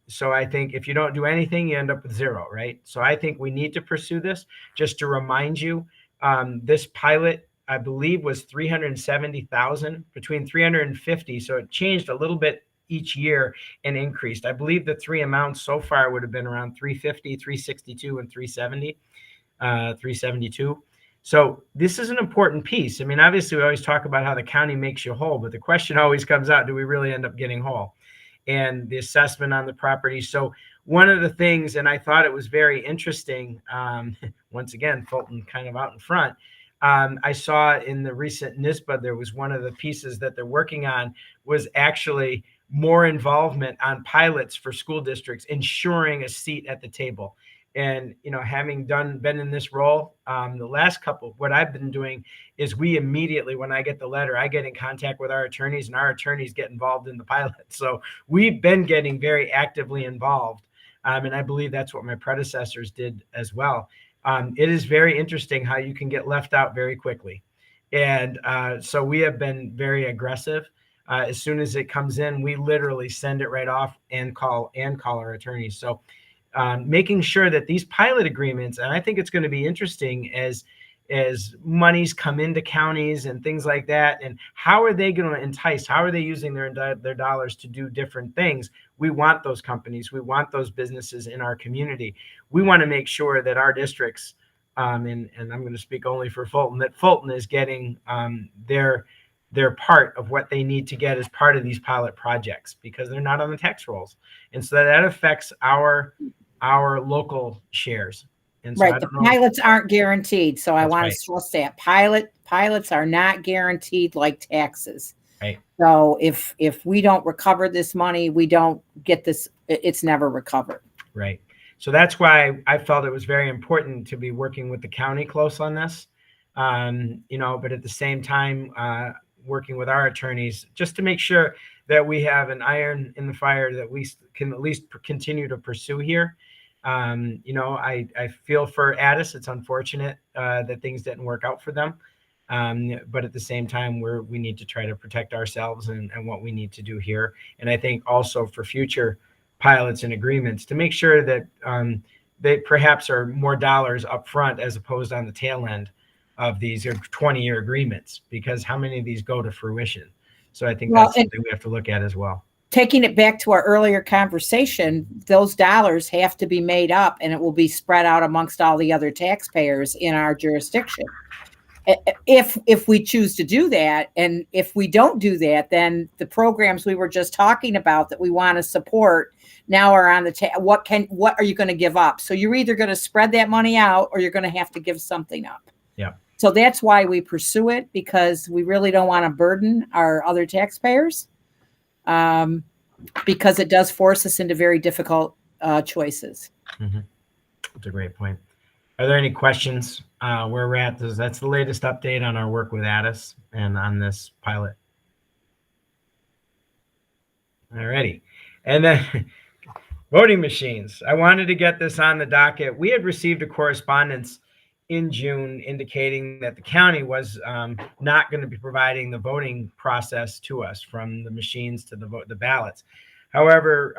So I think if you don't do anything, you end up with zero, right? So I think we need to pursue this. Just to remind you, this pilot, I believe, was $370,000, between 350. So it changed a little bit each year and increased. I believe the three amounts so far would have been around 350, 362, and 372. So this is an important piece. I mean, obviously we always talk about how the county makes you whole, but the question always comes out, do we really end up getting whole? And the assessment on the property. So one of the things, and I thought it was very interesting, once again, Fulton kind of out in front, I saw in the recent NISBA, there was one of the pieces that they're working on was actually more involvement on pilots for school districts, ensuring a seat at the table. And, having been in this role, the last couple, what I've been doing is we immediately, when I get the letter, I get in contact with our attorneys, and our attorneys get involved in the pilot. So we've been getting very actively involved. And I believe that's what my predecessors did as well. It is very interesting how you can get left out very quickly. And so we have been very aggressive. As soon as it comes in, we literally send it right off and call our attorneys. So making sure that these pilot agreements, and I think it's going to be interesting as monies come into counties and things like that, and how are they going to entice? How are they using their dollars to do different things? We want those companies. We want those businesses in our community. We want to make sure that our districts, and I'm going to speak only for Fulton, that Fulton is getting their part of what they need to get as part of these pilot projects, because they're not on the tax rolls. And so that affects our local shares. And so right. The pilots aren't guaranteed. So I want to stress that pilots are not guaranteed like taxes. Right. So if we don't recover this money, we don't get this, it's never recovered. Right. So that's why I felt it was very important to be working with the county close on this. But at the same time, working with our attorneys just to make sure that we have an iron in the fire that we can at least continue to pursue here. I feel for Addis. It's unfortunate that things didn't work out for them. But at the same time, we need to try to protect ourselves and what we need to do here. And I think also for future pilots and agreements to make sure that they perhaps are more dollars up front as opposed on the tail end of these 20-year agreements, because how many of these go to fruition? So I think that's something we have to look at as well. Taking it back to our earlier conversation, those dollars have to be made up, and it will be spread out amongst all the other taxpayers in our jurisdiction. if we choose to do that. And if we don't do that, then the programs we were just talking about that we want to support now are on the what are you going to give up? So you're either going to spread that money out or you're going to have to give something up. Yeah. So that's why we pursue it, because we really don't want to burden our other taxpayers, because it does force us into very difficult choices. Mm-hmm. That's a great point. Are there any questions where we're at? That's the latest update on our work with Addis and on this pilot. All righty. And then voting machines. I wanted to get this on the docket. We had received a correspondence in June indicating that the county was not going to be providing the voting process to us, from the machines to the ballots. However,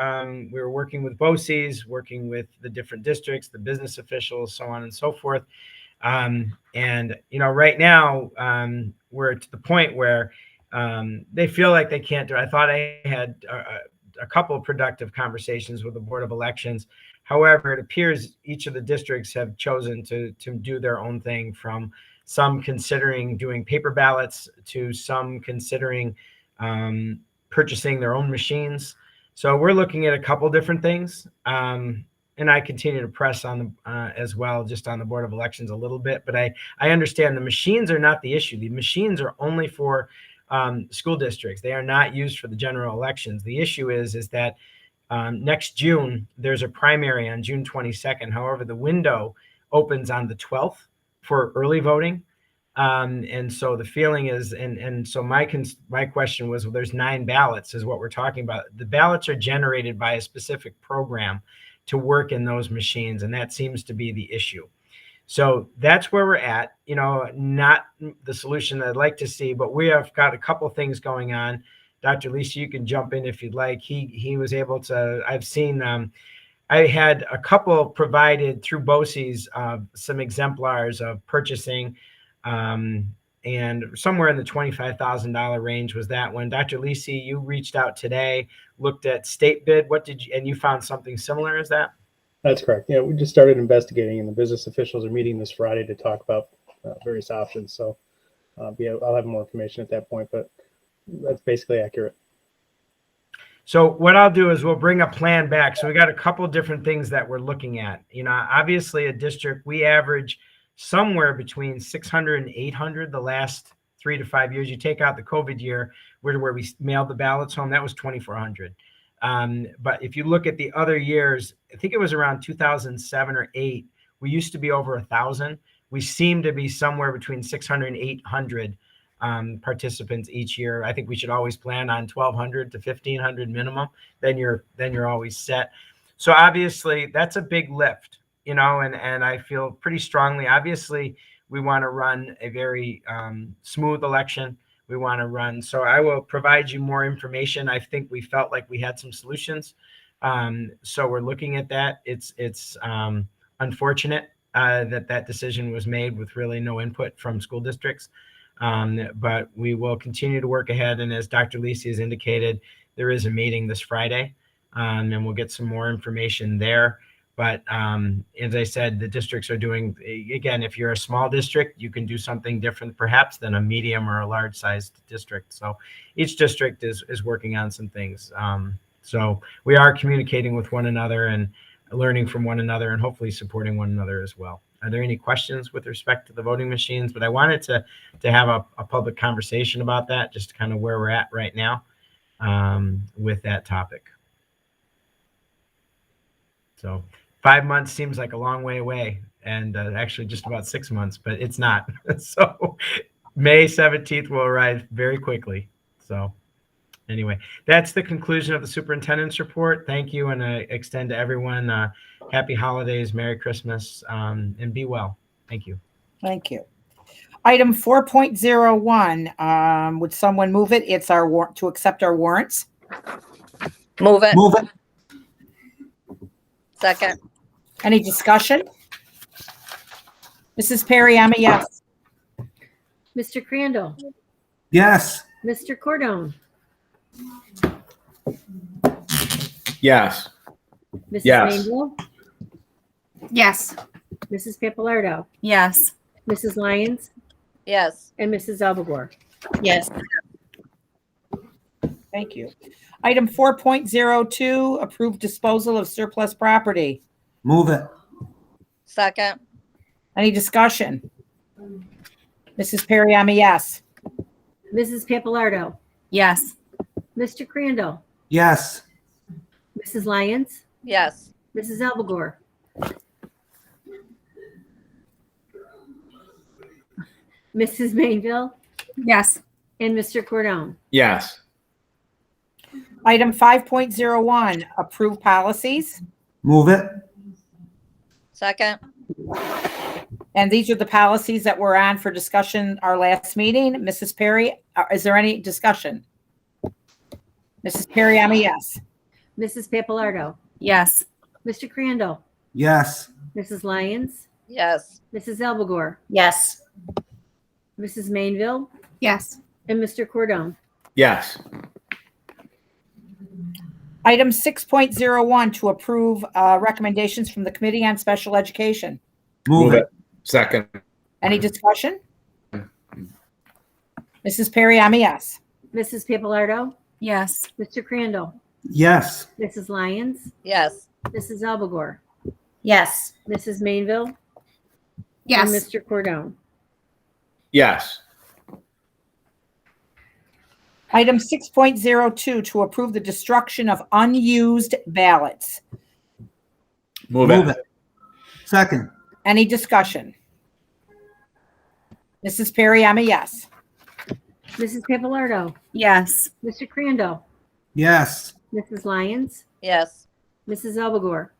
we were working with BOCES, working with the different districts, the business officials, so on and so forth. And, right now we're to the point where they feel like they can't do it. I thought I had a couple of productive conversations with the Board of Elections. However, it appears each of the districts have chosen to do their own thing, from some considering doing paper ballots to some considering purchasing their own machines. So we're looking at a couple different things. And I continue to press on as well, just on the Board of Elections a little bit. But I understand the machines are not the issue. The machines are only for school districts. They are not used for the general elections. The issue is that next June, there's a primary on June 22nd. However, the window opens on the 12th for early voting. And so the feeling is, and so my question was, well, there's 9 ballots is what we're talking about. The ballots are generated by a specific program to work in those machines. And that seems to be the issue. So that's where we're at, not the solution that I'd like to see, but we have got a couple things going on. Dr. Lisa, you can jump in if you'd like. He was able to, I've seen, I had a couple provided through BOCES, some exemplars of purchasing, and somewhere in the $25,000 range was that one. Dr. Lisi, you reached out today, looked at state bid. What did you, and you found something similar as that? That's correct. Yeah, we just started investigating, and the business officials are meeting this Friday to talk about various options. So I'll have more information at that point, but that's basically accurate. So what I'll do is we'll bring a plan back. So we got a couple of different things that we're looking at. Obviously a district, we average somewhere between 600 and 800 the last 3 to 5 years. You take out the COVID year where we mailed the ballots home, that was 2,400. But if you look at the other years, I think it was around 2007 or 8, we used to be over 1,000. We seem to be somewhere between 600 and 800 participants each year. I think we should always plan on 1,200 to 1,500 minimum. Then you're always set. So obviously that's a big lift, and I feel pretty strongly. Obviously, we want to run a very smooth election. We want to run. So I will provide you more information. I think we felt like we had some solutions. So we're looking at that. It's unfortunate that decision was made with really no input from school districts. But we will continue to work ahead. And as Dr. Lisi has indicated, there is a meeting this Friday, and we'll get some more information there. But as I said, the districts are doing, again, if you're a small district, you can do something different perhaps than a medium or a large sized district. So each district is working on some things. So we are communicating with one another and learning from one another and hopefully supporting one another as well. Are there any questions with respect to the voting machines? But I wanted to have a public conversation about that, just kind of where we're at right now with that topic. So 5 months seems like a long way away, and actually just about 6 months, but it's not. So May 17th will arrive very quickly. So anyway, that's the conclusion of the superintendent's report. Thank you, and I extend to everyone happy holidays, Merry Christmas, and be well. Thank you. Thank you. Item 4.01, would someone move it? It's our warrant to accept our warrants. Move it. Move it. Second. Any discussion? Mrs. Perry, I'm a yes. Mr. Crandall, Yes. Mr. Cordone, Yes. Mrs. Yes. Mainville, Yes. Mrs. Papalardo, Yes. Mrs. Lyons, Yes. And Mrs. Alvagore. Yes. Thank you. Item 4.02, approve disposal of surplus property. Move it. Second. Any discussion? Mrs. Perry, yes. Mrs. Papalardo. Yes. Mr. Crandall. Yes. Mrs. Lyons. Yes. Mrs. Alvagore. Mrs. Mainville. Yes. And Mr. Cordone. Yes. Item 5.01, approve policies. Move it. Second. And these are the policies that were on for discussion our last meeting. Mrs. Perry, is there any discussion? Mrs. Perry, I'm a yes. Mrs. Papalardo. Yes. Mr. Crandall. Yes. Mrs. Lyons. Yes. Mrs. Alvagore. Yes. Mrs. Mainville. Yes. And Mr. Cordone. Yes. Item 6.01, to approve recommendations from the Committee on Special Education. Move it. Second. Any discussion? Mrs. Perry, I'm a yes. Mrs. Papalardo. Yes. Mr. Crandall. Yes. Mrs. Lyons. Yes. Mrs. Alvagore. Yes. Mrs. Mainville. Yes. And Mr. Cordone. Yes. Item 6.02, to approve the destruction of unused ballots. Move Move it. it. Second. Any discussion? Mrs. Perry, I'm a yes. Mrs. Papalardo. Yes. Mr. Crandall. Yes. Mrs. Lyons. Yes. Mrs. Alvagore.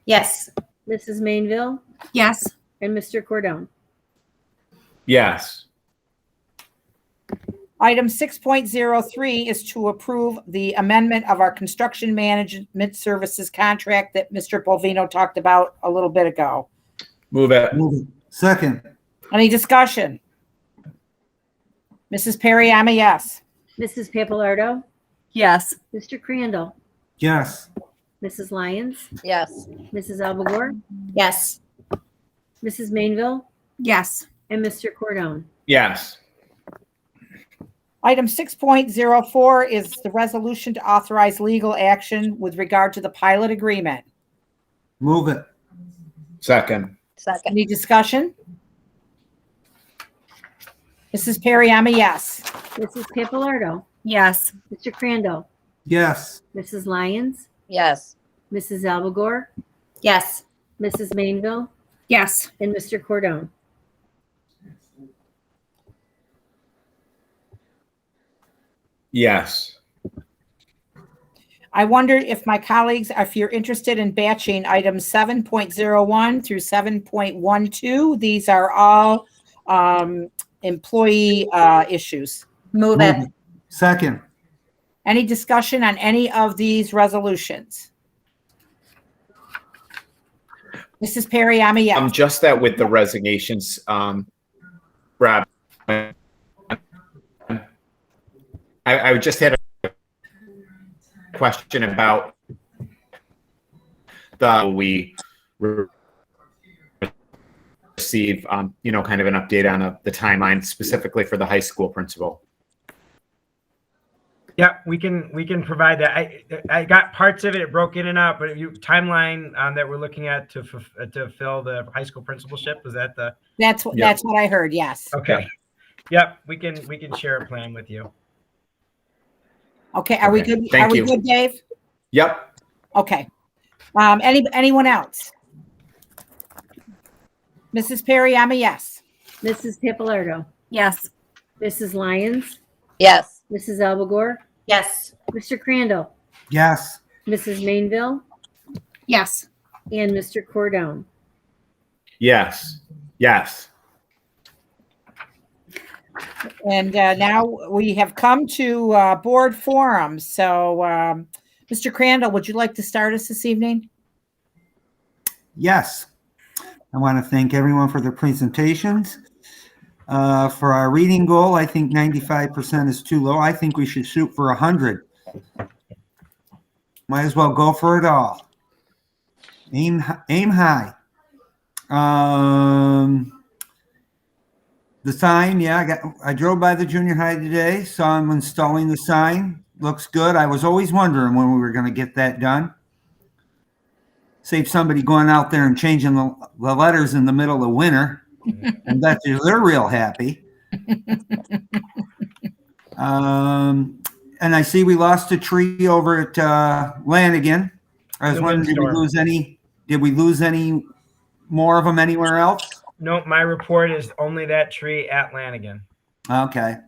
Yes. Mrs. Mainville. Yes. And Mr. Cordone. Yes. Item 6.03 is to approve the amendment of our construction management services contract that Mr. Polvino talked about a little bit ago. Move it. Move it. Second. Any discussion? Mrs. Perry, I'm a yes. Mrs. Papalardo. Yes. Mr. Crandall. Yes. Mrs. Lyons. Yes. Mrs. Alvagore. Yes. Mrs. Mainville. Yes. And Mr. Cordone. Yes. Item 6.04 is the resolution to authorize legal action with regard to the pilot agreement. Move it. Second. Second. Any discussion? Mrs. Perry, I'm a yes. Mrs. Papalardo. Yes. Mr. Crandall. Yes. Mrs. Lyons. Yes. Mrs. Alvagore. Yes. Mrs. Mainville. Yes. And Mr. Cordone. Yes. I wonder if my colleagues, if you're interested in batching items 7.01 through 7.12, these are all employee issues. Move Move it. it. Second. Any discussion on any of these resolutions? Mrs. Perry, I'm a yes. Just that with the resignations, Rob, I just had a question about we receive, kind of an update on the timeline specifically for the high school principal. Yeah, we can provide that. I got parts of it. It broke in and out, but timeline that we're looking at to fill the high school principalship, was that the? That's what I heard. Yes. Okay. Yep, we can share a plan with you. Okay. Are we good? Thank Are we you. good, Dave? Yep. Okay. Anyone else? Mrs. Perry, I'm a yes. Mrs. Papalardo. Yes. Mrs. Lyons. Yes. Mrs. Alvagore. Yes. Mr. Crandall. Yes. Mrs. Mainville. Yes. And Mr. Cordone. Yes. Yes. And now we have come to board forum. So, Mr. Crandall, would you like to start us this evening? Yes. I want to thank everyone for their presentations. For our reading goal, I think 95% is too low. I think we should shoot for 100. Might as well go for it all. Aim high. The The sign, yeah, I drove by the junior high today, saw them installing the sign. Looks good. I was always wondering when we were going to get that done. Save somebody going out there and changing the letters in the middle of winter. And they're real happy. And I see we lost a tree over at Lanigan. I was The wondering, did we lose any more of them anywhere else? Nope, my report is only that tree at Lanigan. Okay.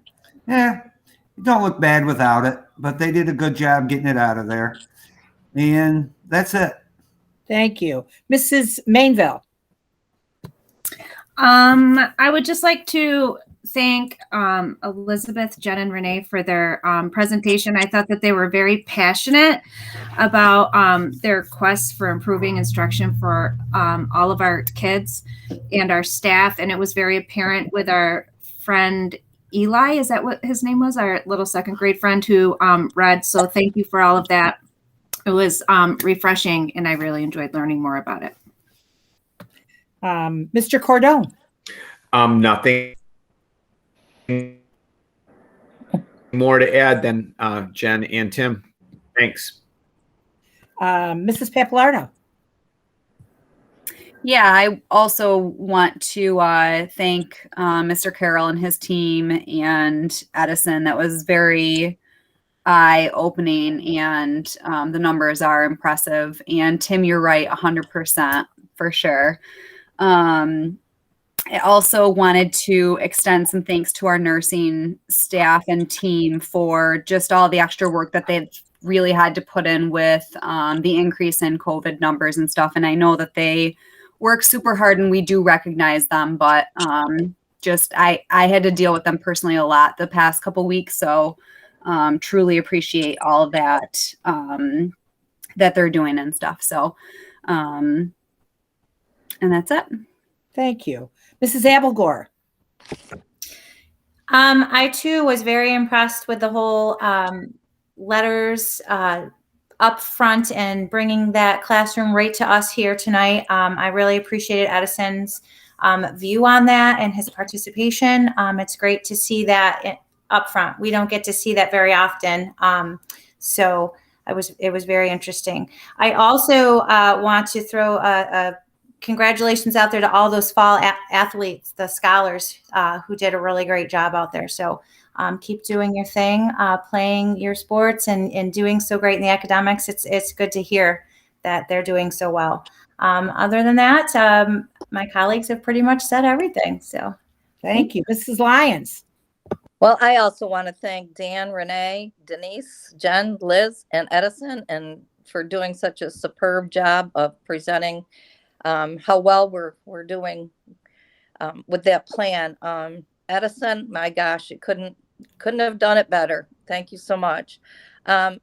Yeah, it don't look bad without it, but they did a good job getting it out of there. And that's it. Thank you. Mrs. Mainville. I would just like to thank Elizabeth, Jen, and Renee for their presentation. I thought that they were very passionate about their quest for improving instruction for all of our kids and our staff. And it was very apparent with our friend Eli, is that what his name was? Our little second grade friend who read. So thank you for all of that. It was refreshing, and I really enjoyed learning more about it. Mr. Cordone. Nothing more to add than Jen and Tim. Thanks. Mrs. Papalardo. Yeah, I also want to thank Mr. Carroll and his team and Edison. That was very eye-opening, and the numbers are impressive. And Tim, you're right, 100% for sure. I also wanted to extend some thanks to our nursing staff and team for just all the extra work that they've really had to put in with the increase in COVID numbers and stuff. And I know that they work super hard, and we do recognize them, but I had to deal with them personally a lot the past couple weeks. So truly appreciate all of that that they're doing and stuff. So, and that's it. Thank you. Mrs. Abelgore. I too was very impressed with the whole letters up front and bringing that classroom right to us here tonight. I really appreciated Edison's view on that and his participation. It's great to see that up front. We don't get to see that very often. So it was very interesting. I also want to throw a congratulations out there to all those fall athletes, the scholars who did a really great job out there. So keep doing your thing, playing your sports and doing so great in the academics. It's good to hear that they're doing so well. Other than that, my colleagues have pretty much said everything. So thank you. Mrs. Lyons. Well, I also want to thank Dan, Renee, Denise, Jen, Liz, and Edison, and for doing such a superb job of presenting how well we're doing with that plan. Edison, my gosh, it couldn't have done it better. Thank you so much. I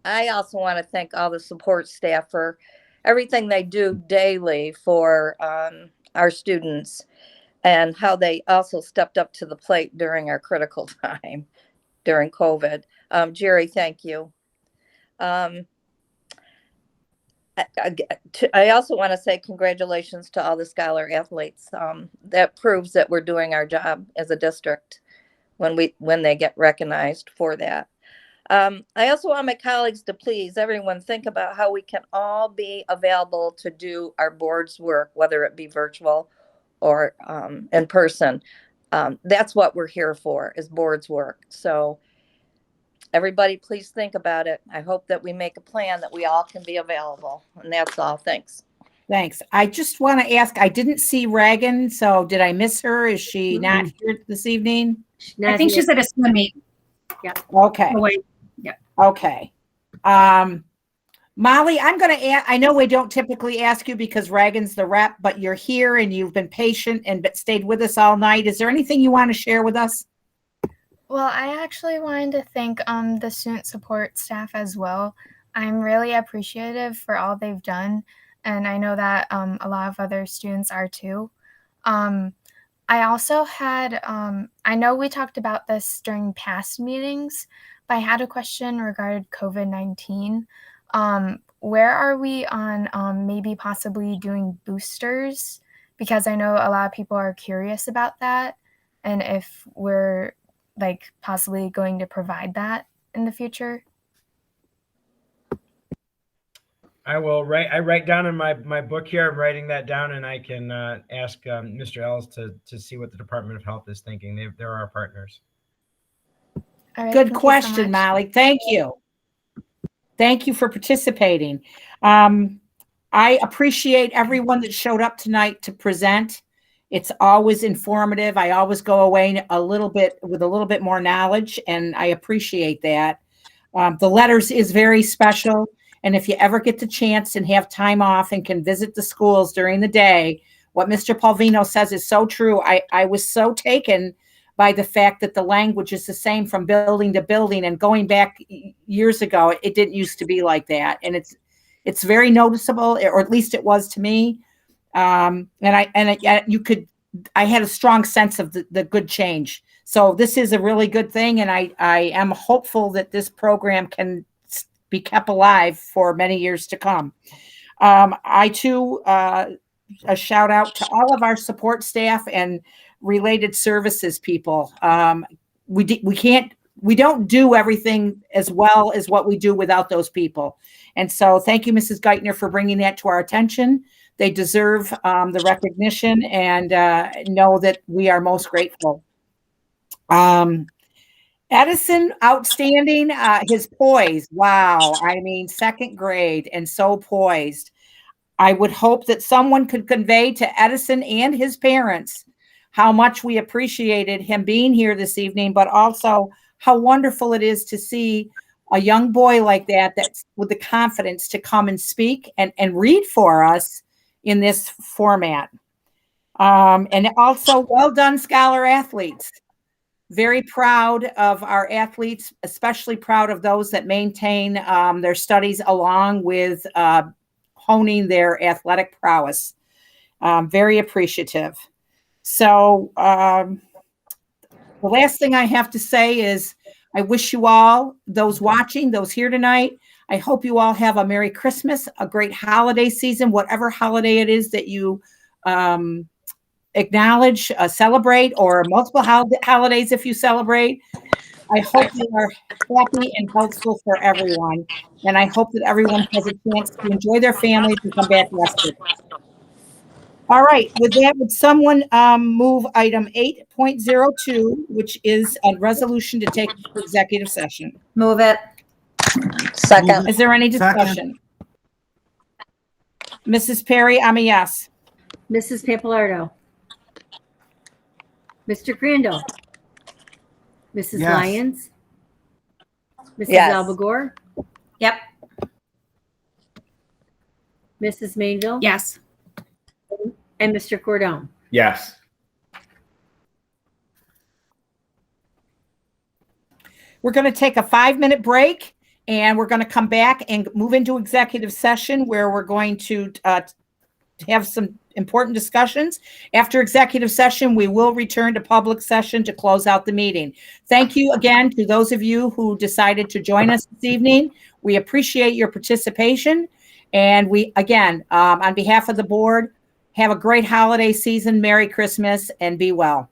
also want to thank all the support staff for everything they do daily for our students, and how they also stepped up to the plate during our critical time during COVID. Jerry, thank you. I also want to say congratulations to all the scholar athletes. That proves that we're doing our job as a district when they get recognized for that. I also want my colleagues to please everyone think about how we can all be available to do our board's work, whether it be virtual or in person. That's what we're here for, is board's work. So everybody, please think about it. I hope that we make a plan that we all can be available. And that's all. Thanks. Thanks. I just want to ask, I didn't see Reagan, so did I miss her? Is she not here this evening? I think she's at a swim meet. Yeah. Okay. Oh, wait. Yeah. Okay. Molly, I'm going to ask, I know we don't typically ask you because Reagan's the rep, but you're here and you've been patient and stayed with us all night. Is there anything you want to share with us? Well, I actually wanted to thank the student support staff as well. I'm really appreciative for all they've done, and I know that a lot of other students are too. I also had, I know we talked about this during past meetings, but I had a question regarding COVID-19. Where are we on maybe possibly doing boosters? Because I know a lot of people are curious about that. and if we're like possibly going to provide that in the future. I write down in my book here. I'm writing that down, and I can ask Mr. Ellis to see what the Department of Health is thinking. They're our partners. All right, Good thank you so question, much. Molly. Thank you. Thank you for participating. I appreciate everyone that showed up tonight to present. It's always informative. I always go away a little bit with a little bit more knowledge, and I appreciate that. The letters is very special. And if you ever get the chance and have time off and can visit the schools during the day, what Mr. Palvino says is so true. I was so taken by the fact that the language is the same from building to building, and going back years ago, it didn't used to be like that. And it's very noticeable, or at least it was to me. I had a strong sense of the good change. So this is a really good thing. And I am hopeful that this program can be kept alive for many years to come. I too, a shout out to all of our support staff and related services people. We don't do everything as well as what we do without those people. And so thank you, Mrs. Geithner, for bringing that to our attention. They deserve the recognition, and know that we are most grateful. Edison, outstanding. His poise. Wow. I mean, second grade and so poised. I would hope that someone could convey to Edison and his parents how much we appreciated him being here this evening, but also how wonderful it is to see a young boy like that's with the confidence to come and speak and read for us in this format. And also, well done, Scholar athletes. Very proud of our athletes, especially proud of those that maintain their studies along with honing their athletic prowess. Very appreciative. So the last thing I have to say is I wish you all, those watching, those here tonight, I hope you all have a Merry Christmas, a great holiday season, whatever holiday it is that you acknowledge, celebrate, or multiple holidays if you celebrate. I hope you are happy and healthful for everyone. And I hope that everyone has a chance to enjoy their families and come back rested. All right, with that, would someone move item 8.02, which is a resolution to take executive session? Move it. Second. Is there any Second. discussion? Mrs. Perry, I'm a yes. Mrs. Papalardo. Mr. Crandall. Mrs. Yes. Lyons. Mrs. Yes. Albagore. Yep. Mrs. Mainville. Yes. And Mr. Cordone. Yes. We're going to take a 5-minute break, and we're going to come back and move into executive session where we're going to have some important discussions. After executive session, we will return to public session to close out the meeting. Thank you again to those of you who decided to join us this evening. We appreciate your participation. And we, again, on behalf of the board, have a great holiday season. Merry Christmas, and be well.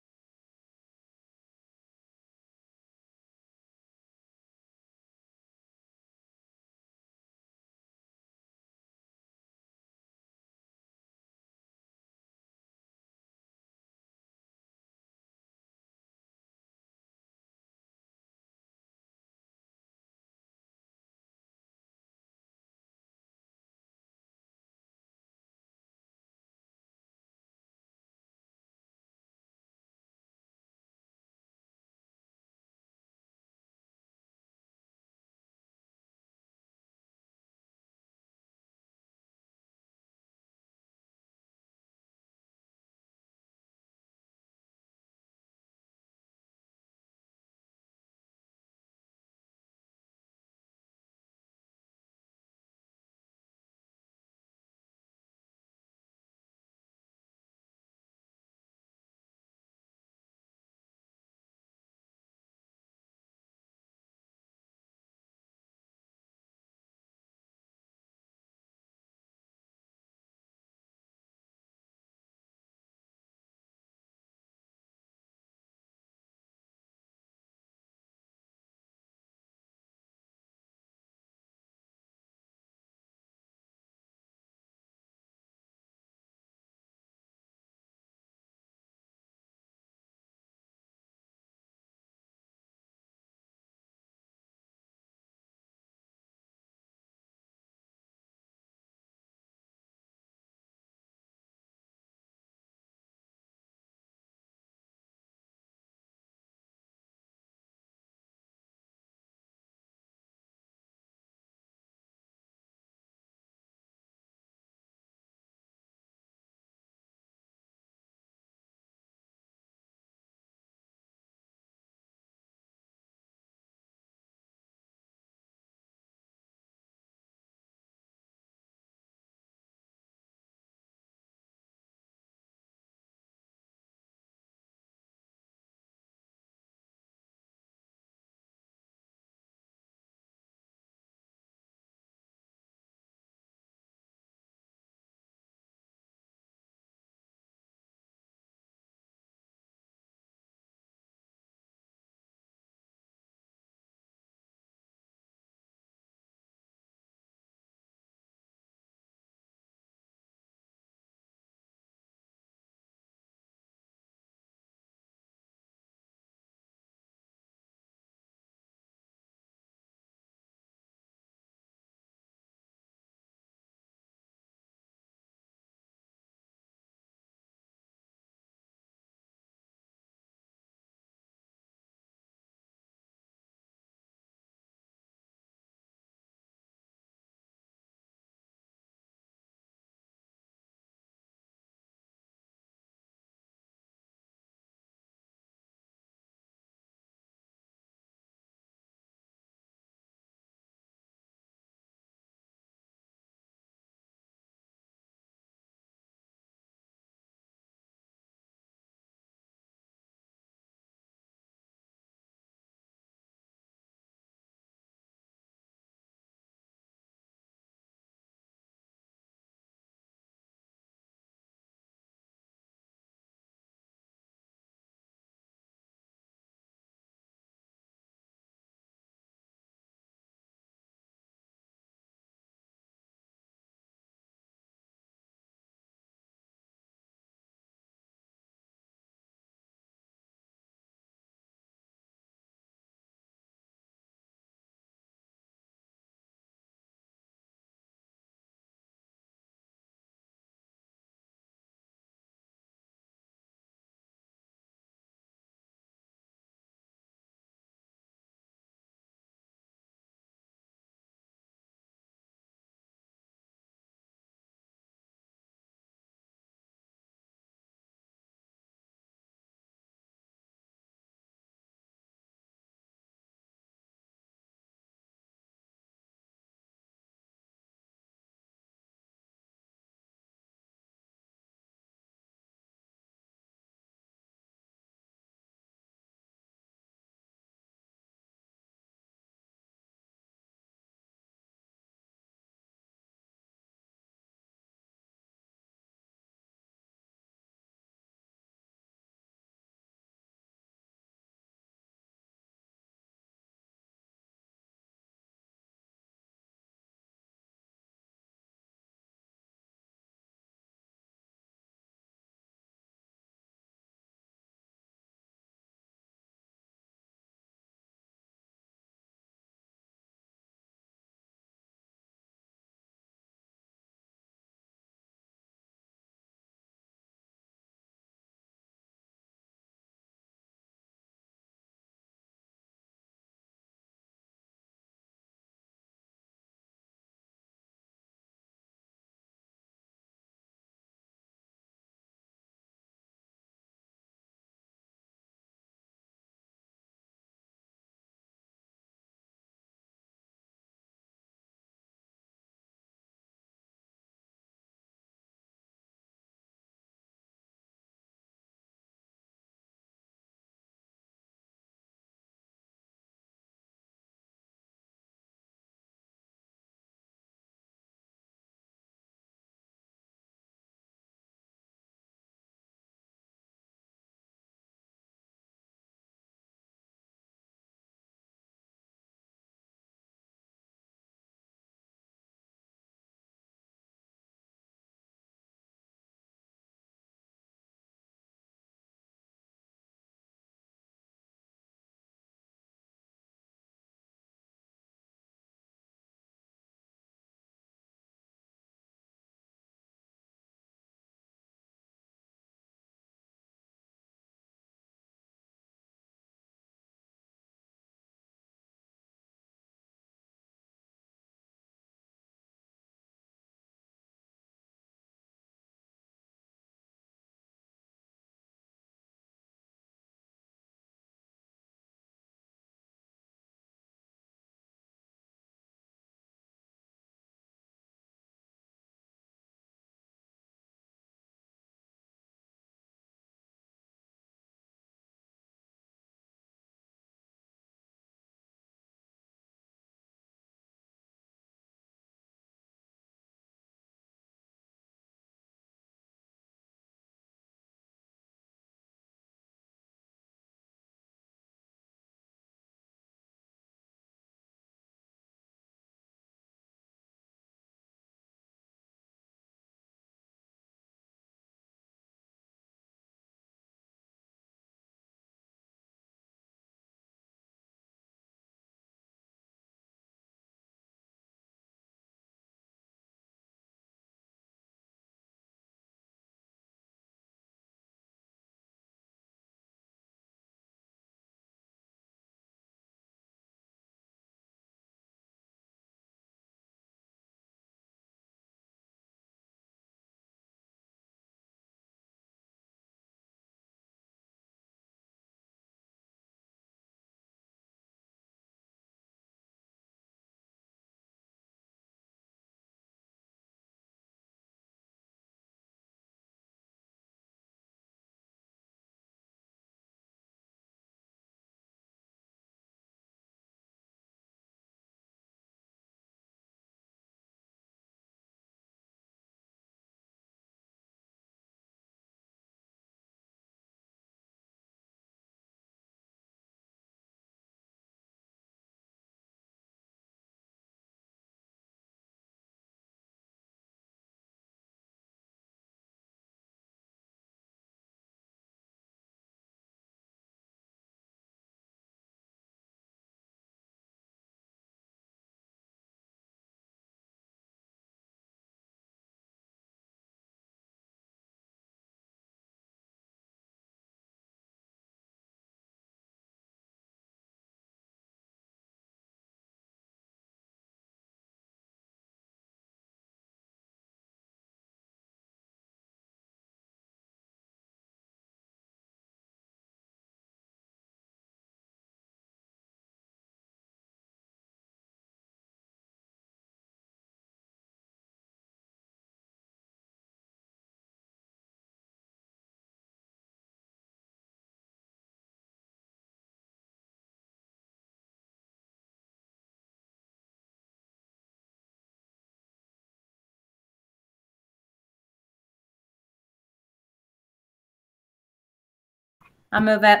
I'll move it.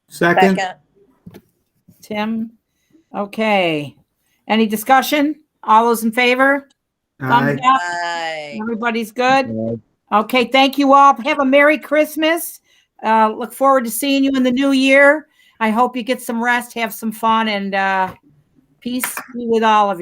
Second. Tim. Okay. Any discussion? All those in favor? Thumbs up. Everybody's good. Okay. Thank you all. Have a Merry Christmas. Look forward to seeing you in the new year. I hope you get some rest, have some fun, and peace be with all of you.